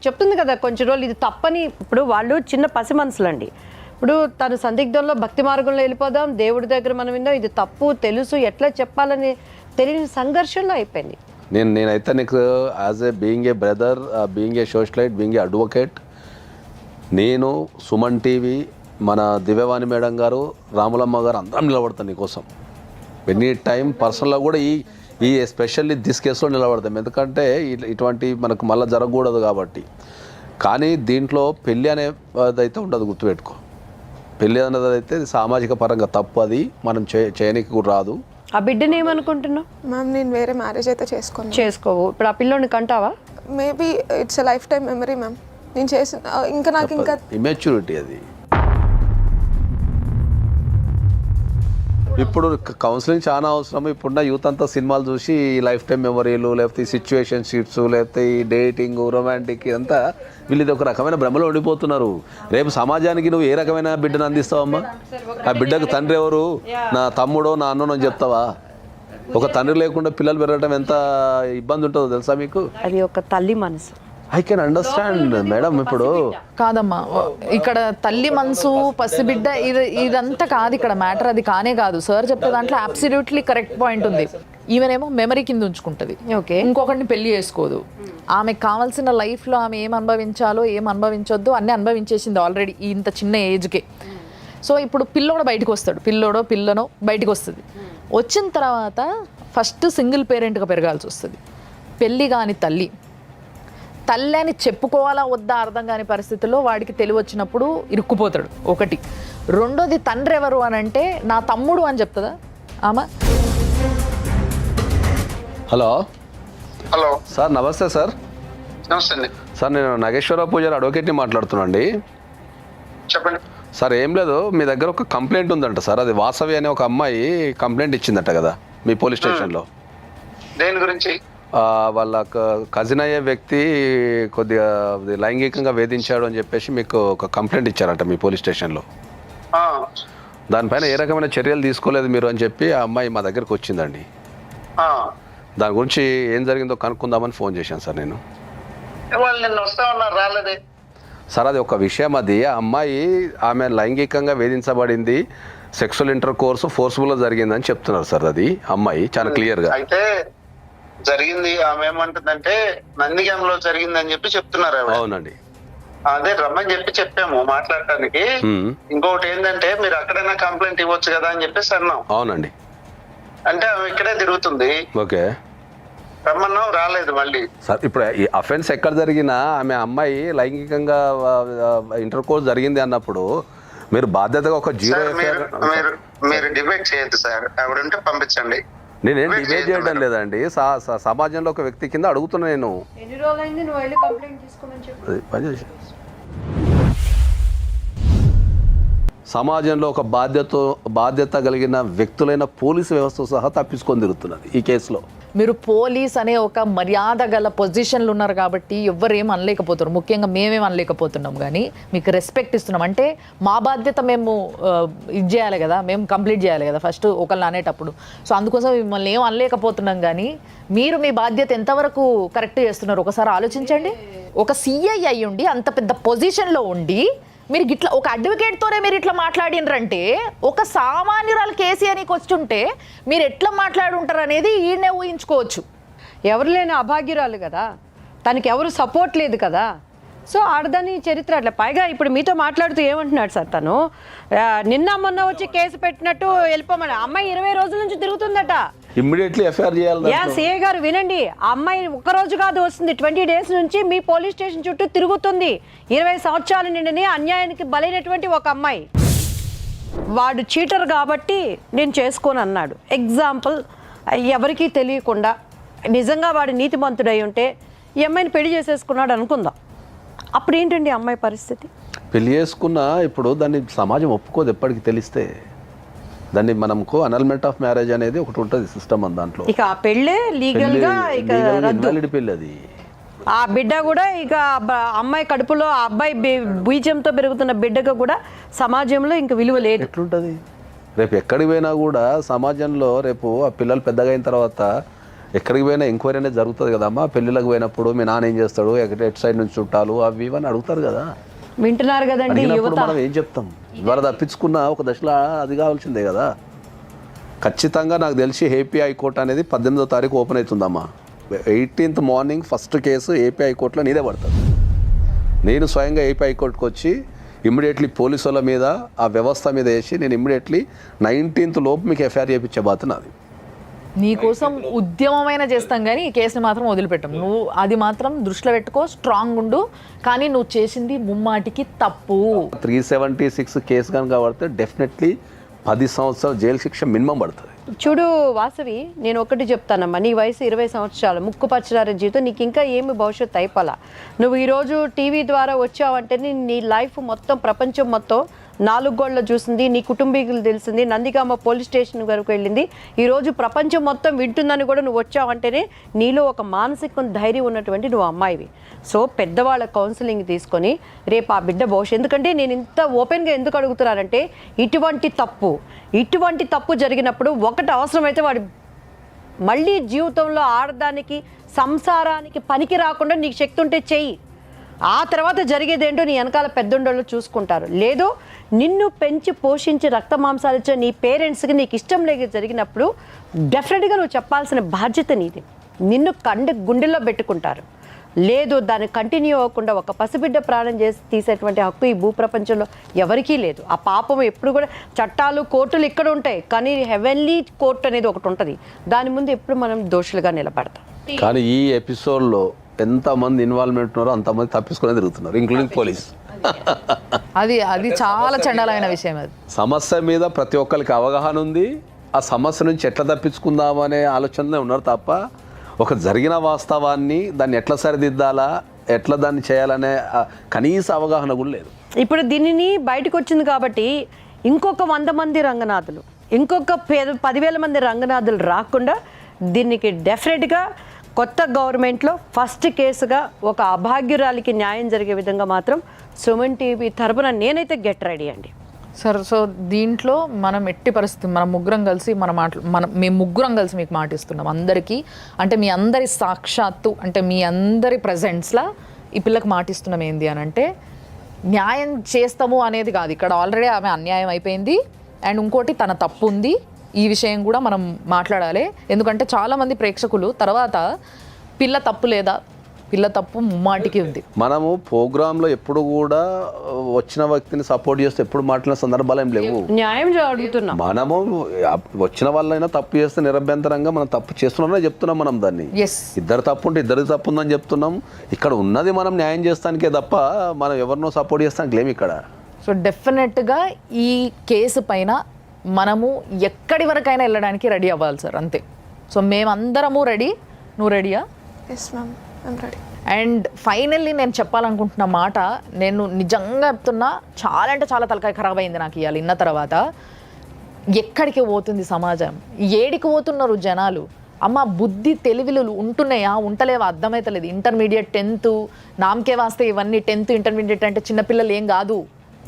చెప్తుంది కదా కొంచెం రోజులు ఇది తప్పని. ఇప్పుడు వాళ్ళు చిన్న పసి మనసులండి. ఇప్పుడు తను సందిగ్ధంలో భక్తి మార్గంలో వెళ్ళిపోదాం, దేవుడి దగ్గర మనం విందాం, ఇది తప్పు తెలుసు ఎట్లా చెప్పాలని తెలియని సంఘర్షణలో అయిపోయింది. నేనైతే నీకు as a being a brother, being a socialite, being a advocate, నేను సుమన్ టీవీ, మన దివ్యవాణి మేడం గారు, రాములమ్మ గారు అందరం నిలబడతాను నీకోసం. ఎనీ టైం పర్సనల్గా కూడా ఈ ఎస్పెషల్లీ దిస్ కేసులో నిలబడతాం. ఎందుకంటే ఇటువంటి మనకు మళ్ళీ జరగకూడదు కాబట్టి. కానీ దీంట్లో పెళ్ళి అనేదైతే ఉండదు, గుర్తుపెట్టుకో. పెళ్ళి అనేది అయితే సామాజిక పరంగా తప్పు, అది మనం చేయనికి కూడా రాదు. ఆ బిడ్డని ఏమనుకుంటున్నావు? మ్యామ్ నేను వేరే మ్యారేజ్ అయితే చేసుకోవు. ఇప్పుడు ఆ పిల్లోని కంటావా? Maybe it's a lifetime memory ma'am. నేను చేసిన నాకు ఇంకా ఇమ్మెచ్యూరిటీ అది. ఇప్పుడు కౌన్సిలింగ్ చాలా అవసరం. ఇప్పుడున్న యూత్ అంతా సినిమాలు చూసి లైఫ్ టైం మెమరీలు, లేకపోతే సిచ్యువేషన్షిప్స్, లేకపోతే ఈ డేటింగ్, రొమాంటిక్ ఇదంతా వీళ్ళు ఇది ఒక రకమైన భ్రమలో ఉండిపోతున్నారు. రేపు సమాజానికి నువ్వు ఏ రకమైన బిడ్డను అందిస్తావమ్మా? ఆ బిడ్డకు తండ్రి ఎవరు? నా తమ్ముడో నా అన్ననో అని చెప్తావా? ఒక తండ్రి లేకుండా పిల్లలు పెరగడం ఎంత ఇబ్బంది ఉంటుందో తెలుసా మీకు? అది ఒక తల్లి మనసు. I can understand madam. ఇప్పుడు కాదమ్మా, ఇక్కడ తల్లి మనసు, పసిబిడ్డ, ఇదంతా కాదు ఇక్కడ మ్యాటర్. అది కానే కాదు. సార్ చెప్పే దాంట్లో అబ్సల్యూట్లీ కరెక్ట్ పాయింట్ ఉంది. ఈమెనేమో మెమరీ కింద ఉంచుకుంటుంది, ఓకే, ఇంకొకరిని పెళ్లి చేసుకోదు. ఆమెకు కావాల్సిన లైఫ్లో ఆమె ఏం అనుభవించాలో ఏం అనుభవించొద్దు అన్నీ అనుభవించేసింది ఆల్రెడీ ఇంత చిన్న ఏజ్కే. సో ఇప్పుడు పిల్లోడు బయటకు వస్తాడు, పిల్లనో బయటకు వస్తుంది. వచ్చిన తర్వాత ఫస్ట్ సింగిల్ పేరెంట్గా పెరగాల్సి వస్తుంది. పెళ్ళి కాని తల్లి అని చెప్పుకోవాలా వద్దా అర్థం కాని పరిస్థితుల్లో వాడికి తెలివి వచ్చినప్పుడు ఇరుక్కుపోతాడు. ఒకటి. రెండోది, తండ్రి ఎవరు అని అంటే నా తమ్ముడు అని చెప్తుందా ఆమె? హలో హలో సార్, నమస్తే సార్. నమస్తే అండి. సార్ నేను నాగేశ్వరరావు పూజారి అడ్వకేట్ని మాట్లాడుతున్నాండి. చెప్పండి. సార్ ఏం లేదు, మీ దగ్గర ఒక కంప్లైంట్ ఉందంట సార్. అది వాసవి అనే ఒక అమ్మాయి కంప్లైంట్ ఇచ్చిందట కదా మీ పోలీస్ స్టేషన్లో. దేని గురించి? వాళ్ళ కజిన్ అయ్యే వ్యక్తి కొద్దిగా లైంగికంగా వేధించాడు అని చెప్పేసి మీకు ఒక కంప్లైంట్ ఇచ్చారట మీ పోలీస్ స్టేషన్లో. దానిపైన ఏ రకమైన చర్యలు తీసుకోలేదు మీరు అని చెప్పి ఆ అమ్మాయి మా దగ్గరకు వచ్చిందండి. దాని గురించి ఏం జరిగిందో కనుక్కుందామని ఫోన్ చేశాను సార్ నేను. వాళ్ళు నిన్న వస్తా ఉన్నారు, రాలేదే సార్. అది ఒక విషయం. అది ఆ అమ్మాయి ఆమె లైంగికంగా వేధించబడింది, సెక్సువల్ ఇంటర్ కోర్సు ఫోర్స్ఫుల్గా జరిగిందని చెప్తున్నారు సార్. అది అమ్మాయి చాలా క్లియర్గా అయితే జరిగింది. ఆమె ఏమంటుందంటే నందిగాంలో జరిగిందని చెప్పి చెప్తున్నారు. అవునండి, అదే రమ్మని చెప్పాము మాట్లాడటానికి. ఇంకొకటి ఏంటంటే మీరు అక్కడైనా కంప్లైంట్ ఇవ్వచ్చు కదా అని చెప్పేసి అన్నాం. అవునండి. అంటే ఆమె ఇక్కడే తిరుగుతుంది. ఓకే, రమ్మన్నాం, రాలేదు మళ్ళీ. సార్ ఇప్పుడు ఈ అఫెన్స్ ఎక్కడ జరిగినా ఆమె అమ్మాయి లైంగికంగా ఇంటర్ కోర్స్ జరిగింది అన్నప్పుడు మీరు బాధ్యతగా ఒక జీరో మీరు డిబేట్ చేయొద్దు సార్. ఆవిడంటే పంపించండి. నేనేం డిబేట్ చేయడం లేదండి. సమాజంలో ఒక వ్యక్తి కింద అడుగుతున్నా నేను. ఎన్ని రోజులైంది నువ్వు వెళ్ళి కంప్లైంట్ తీసుకోమని చెప్పి? సమాజంలో ఒక బాధ్యత కలిగిన వ్యక్తులైన పోలీసు వ్యవస్థ సహా తప్పించుకొని తిరుగుతున్నది ఈ కేసులో. మీరు పోలీస్ అనే ఒక మర్యాద గల పొజిషన్లు ఉన్నారు కాబట్టి ఎవ్వరేం అనలేకపోతున్నారు. ముఖ్యంగా మేమేం అనలేకపోతున్నాం, కానీ మీకు రెస్పెక్ట్ ఇస్తున్నాం. అంటే మా బాధ్యత మేము ఇది చేయాలి కదా, మేము కంప్లీట్ చేయాలి కదా ఫస్ట్ ఒకళ్ళని అనేటప్పుడు. సో అందుకోసం మిమ్మల్ని ఏం అనలేకపోతున్నాం, కానీ మీరు మీ బాధ్యత ఎంతవరకు కరెక్ట్ చేస్తున్నారు ఒకసారి ఆలోచించండి. ఒక సిఐ అయ్యి ఉండి అంత పెద్ద పొజిషన్లో ఉండి మీరు ఇట్లా ఒక అడ్వకేట్తోనే మీరు ఇట్లా మాట్లాడినరంటే ఒక సామాన్యురాలు కేసీ అని వచ్చుంటే మీరు ఎట్లా మాట్లాడి ఉంటారు అనేది ఈయనే ఊహించుకోవచ్చు. ఎవరు లేని అభాగ్యురాలు కదా, తనకి ఎవరు సపోర్ట్ లేదు కదా. సో ఆడదాని చరిత్ర అట్లా. పైగా ఇప్పుడు మీతో మాట్లాడుతూ ఏమంటున్నాడు సార్, తను నిన్న మొన్న వచ్చి కేసు పెట్టినట్టు వెళ్ళిపోమని. అమ్మాయి 20 రోజుల నుంచి తిరుగుతుందట. ఇమ్మీడియట్లీ ఎఫ్ఐఆర్ చేయాలి. సిఏ గారు వినండి, ఆ అమ్మాయి ఒక్కరోజు కాదు వస్తుంది, 20 డేస్ నుంచి మీ పోలీస్ స్టేషన్ చుట్టూ తిరుగుతుంది. 20 సంవత్సరాల నిండిని అన్యాయానికి బలైనటువంటి ఒక అమ్మాయి. వాడు చీటర్ కాబట్టి నేను చేసుకోను అన్నాడు. ఎగ్జాంపుల్, ఎవరికీ తెలియకుండా నిజంగా వాడు నీతిమంతుడై ఉంటే ఈ అమ్మాయిని పెళ్లి చేసేసుకున్నాడు అనుకుందాం. అప్పుడు ఏంటండి అమ్మాయి పరిస్థితి? పెళ్లి చేసుకున్నా ఇప్పుడు దాన్ని సమాజం ఒప్పుకోదు. ఎప్పటికి తెలిస్తే దాన్ని మనకు అనల్మెంట్ ఆఫ్ మ్యారేజ్ అనేది ఒకటి ఉంటుంది సిస్టమ్ అని. దాంట్లో ఇక ఆ పెళ్ళే లీగల్ గా ఇక ఇన్వాలిడ్ పెళ్ళి. అది ఆ బిడ్డ కూడా ఇక అమ్మాయి కడుపులో ఆ అబ్బాయి బీజంతో పెరుగుతున్న బిడ్డగా కూడా సమాజంలో ఇంక విలువ లేదు. ఎట్లుంటుంది? రేపు ఎక్కడికి పోయినా కూడా సమాజంలో రేపు ఆ పిల్లలు పెద్దగా అయిన తర్వాత ఎక్కడికి పోయినా ఎంక్వైరీ అనేది జరుగుతుంది కదమ్మా. పెళ్ళిళ్ళకి పోయినప్పుడు మీ నాన్న ఏం చేస్తాడు, ఎటు సైడ్ నుంచి చుట్టాలు అవి ఇవన్నీ అడుగుతారు కదా. వింటున్నారు కదండి యువత. మనం ఏం చెప్తాం? ఇవాళ తప్పించుకున్న ఒక దశలో అది కావాల్సిందే కదా. ఖచ్చితంగా నాకు తెలిసి ఏపీ హైకోర్టు అనేది 18వ తారీఖు ఓపెన్ అవుతుందమ్మా. 18th morning first case AP హైకోర్టులో నీదే పడుతుంది. నేను స్వయంగా ఏపీ హైకోర్టుకు వచ్చి ఇమ్మీడియట్లీ పోలీసు వాళ్ళ మీద ఆ వ్యవస్థ మీద వేసి నేను ఇమ్మీడియట్లీ 19th లోపు మీకు ఎఫ్ఐఆర్ చేయించే బాధ్యత నాది. నీకోసం ఉద్యమమైన చేస్తాం, కానీ ఈ కేసుని మాత్రం వదిలిపెట్టాం. నువ్వు అది మాత్రం దృష్టిలో పెట్టుకో, స్ట్రాంగ్ ఉండు. కానీ నువ్వు చేసింది ముమ్మాటికి తప్పు. 376 కేసు కనుక పడితే డెఫినెట్లీ 10 సంవత్సరాలు జైలు శిక్ష మినిమం పడుతుంది. చూడు వాసవి, నేను ఒకటి చెప్తానమ్మా, నీ వయసు 20 సంవత్సరాలు, ముక్కు పచ్చడారి జీవితం, నీకు ఇంకా ఏమి భవిష్యత్తు అయిపోలా. నువ్వు ఈరోజు టీవీ ద్వారా వచ్చావంటే నీ లైఫ్ మొత్తం ప్రపంచం మొత్తం 4 గోళ్ళ చూసింది, నీ కుటుంబీకులు తెలిసింది, నందిగామ పోలీస్ స్టేషన్ వరకు వెళ్ళింది, ఈరోజు ప్రపంచం మొత్తం వింటుందని కూడా నువ్వు వచ్చావంటేనే నీలో ఒక మానసిక ధైర్యం ఉన్నటువంటి నువ్వు అమ్మాయివి. సో పెద్దవాళ్ళ కౌన్సిలింగ్ తీసుకొని రేపు ఆ బిడ్డ భవిష్యత్తు. ఎందుకంటే నేను ఇంత ఓపెన్గా ఎందుకు అడుగుతున్నానంటే ఇటువంటి తప్పు జరిగినప్పుడు ఒకటి అవసరమైతే వాడు మళ్ళీ జీవితంలో ఆడదానికి సంసారానికి పనికి రాకుండా నీకు శక్తి ఉంటే చెయ్యి. ఆ తర్వాత జరిగేదేంటో నీ వెనకాల పెద్దోళ్ళు చూసుకుంటారు. లేదు నిన్ను పెంచి పోషించి రక్త మాంసాలు ఇచ్చే నీ పేరెంట్స్కి నీకు ఇష్టం లేక జరిగినప్పుడు డెఫినెట్గా నువ్వు చెప్పాల్సిన బాధ్యత నీది. నిన్ను గుండెల్లో పెట్టుకుంటారు. లేదు దాన్ని కంటిన్యూ అవ్వకుండా ఒక పసిబిడ్డ ప్రాణం చేసి తీసేటువంటి హక్కు ఈ భూప్రపంచంలో ఎవరికీ లేదు. ఆ పాపం ఎప్పుడు కూడా చట్టాలు కోర్టులు ఇక్కడ ఉంటాయి, కానీ హెవెన్లీ కోర్టు అనేది ఒకటి ఉంటుంది. దాని ముందు ఎప్పుడు మనం దోషులుగా నిలబడతాం. కానీ ఈ ఎపిసోడ్లో ఎంతమంది ఇన్వాల్వ్మెంట్ ఉన్నారో అంతమంది తప్పించుకునే తిరుగుతున్నారు, ఇంక్లూడింగ్ పోలీస్. అది చాలా చండాలమైన విషయం. అది సమస్య మీద ప్రతి ఒక్కరికి అవగాహన ఉంది. ఆ సమస్య నుంచి ఎట్లా తప్పించుకుందామనే ఆలోచనలో ఉన్నారు తప్ప ఒక జరిగిన వాస్తవాన్ని దాన్ని ఎట్లా సరిదిద్దాలా, ఎట్లా దాన్ని చేయాలనే కనీస అవగాహన కూడా లేదు. ఇప్పుడు దీనిని బయటకు వచ్చింది కాబట్టి ఇంకొక 100 మంది రంగనాథులు, ఇంకొక 10,000 మంది రంగనాథులు రాకుండా దీనికి డెఫినెట్గా కొత్త గవర్నమెంట్లో ఫస్ట్ కేసుగా ఒక అభాగ్యురాలికి న్యాయం జరిగే విధంగా మాత్రం సుమన్ టీవీ తరపున నేనైతే గెట్ రెడీ అండి. సార్, సో దీంట్లో మనం ఎట్టి పరిస్థితి మనం ముగ్గురం కలిసి మేము ముగ్గురం కలిసి మీకు మాటిస్తున్నాం అందరికీ, అంటే మీ అందరి సాక్షాత్తు, అంటే మీ అందరి ప్రజెంట్స్లా ఈ పిల్లకి మాటిస్తున్నాం ఏంది అని అంటే న్యాయం చేస్తాము అనేది కాదు. ఇక్కడ ఆల్రెడీ ఆమె అన్యాయం అయిపోయింది అండ్ ఇంకోటి తన తప్పు ఉంది. ఈ విషయం కూడా మనం మాట్లాడాలి. ఎందుకంటే చాలామంది ప్రేక్షకులు తర్వాత పిల్ల తప్పు లేదా, పిల్ల తప్పు ముమ్మాటికి ఉంది. మనము ప్రోగ్రాంలో ఎప్పుడు కూడా వచ్చిన వ్యక్తిని సపోర్ట్ చేస్తే ఎప్పుడు మాట్లాడిన సందర్భాలు ఏం లేవు. న్యాయం అడుగుతున్నాం. మనము వచ్చిన వాళ్ళైనా తప్పు చేస్తే నిరభ్యంతరంగా మనం తప్పు చేస్తున్నామని చెప్తున్నాం. మనం దాన్ని ఇద్దరు తప్పు ఉంటే ఇద్దరికి తప్పు ఉందని చెప్తున్నాం. ఇక్కడ ఉన్నది మనం న్యాయం చేస్తానికే తప్ప మనం ఎవరినో సపోర్ట్ చేస్తానికి లేము ఇక్కడ. సో డెఫినెట్గా ఈ కేసు పైన మనము ఎక్కడి వరకైనా వెళ్ళడానికి రెడీ అవ్వాలి సార్, అంతే. సో మేమందరము రెడీ. నువ్వు రెడీయా? Yes ma'am, I'm ready. And finally నేను చెప్పాలనుకుంటున్న మాట, నేను నిజంగా చెప్తున్నా, చాలా అంటే చాలా తలకాయ ఖరాబ్ అయింది నాకు ఇవాళ విన్న తర్వాత. ఎక్కడికి పోతుంది సమాజం, ఏడికి పోతున్నారు జనాలు? అమ్మ బుద్ధి తెలివిలు ఉంటున్నాయా ఉంటలేవా అర్థమవుతలేదు. ఇంటర్మీడియట్ 10th నామకే వాస్తే ఇవన్నీ 10th ఇంటర్మీడియట్ అంటే చిన్నపిల్లలు ఏం కాదు,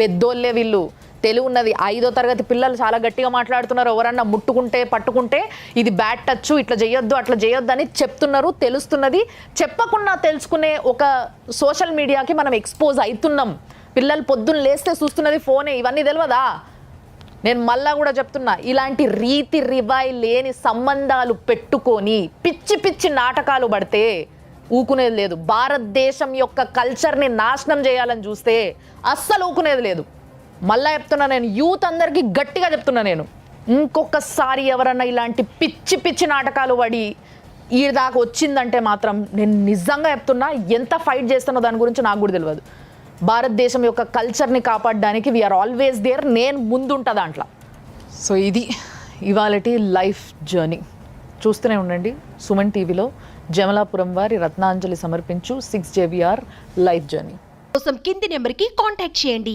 పెద్దోళ్ళే వీళ్ళు. తెలివి ఉన్నది 5వ తరగతి పిల్లలు చాలా గట్టిగా మాట్లాడుతున్నారు. ఎవరన్నా ముట్టుకుంటే పట్టుకుంటే ఇది బ్యాడ్ టచ్, ఇట్లా చేయొద్దు అట్లా చేయొద్దు అని చెప్తున్నారు. తెలుస్తున్నది. చెప్పకుండా తెలుసుకునే ఒక సోషల్ మీడియాకి మనం ఎక్స్పోజ్ అవుతున్నాం. పిల్లలు పొద్దున్న లేస్తే చూస్తున్నది ఫోనే, ఇవన్నీ తెలియదా? నేను మళ్ళా కూడా చెప్తున్నా, ఇలాంటి రీతి రివాయి లేని సంబంధాలు పెట్టుకొని పిచ్చి పిచ్చి నాటకాలు పడితే ఊకునేది లేదు. భారతదేశం యొక్క కల్చర్ని నాశనం చేయాలని చూస్తే అస్సలు ఊకునేది లేదు. మళ్ళా చెప్తున్నా, నేను యూత్ అందరికీ గట్టిగా చెప్తున్నా, నేను ఇంకొకసారి ఎవరన్నా ఇలాంటి పిచ్చి పిచ్చి నాటకాలు పడి ఈ దాకా వచ్చిందంటే మాత్రం నేను నిజంగా చెప్తున్నా, ఎంత ఫైట్ చేస్తానో దాని గురించి నాకు కూడా తెలియదు. భారతదేశం యొక్క కల్చర్ని కాపాడడానికి వీఆర్ ఆల్వేస్ దేర్. నేను ముందుంటా దాంట్లో. సో ఇది ఇవాళటి లైఫ్ జర్నీ. చూస్తూనే ఉండండి సుమన్ టీవీలో. జమలాపురం వారి రత్నాంజలి సమర్పించు 6 JVR లైఫ్ జర్నీ కోసం కింది నెంబర్కి కాంటాక్ట్ చేయండి.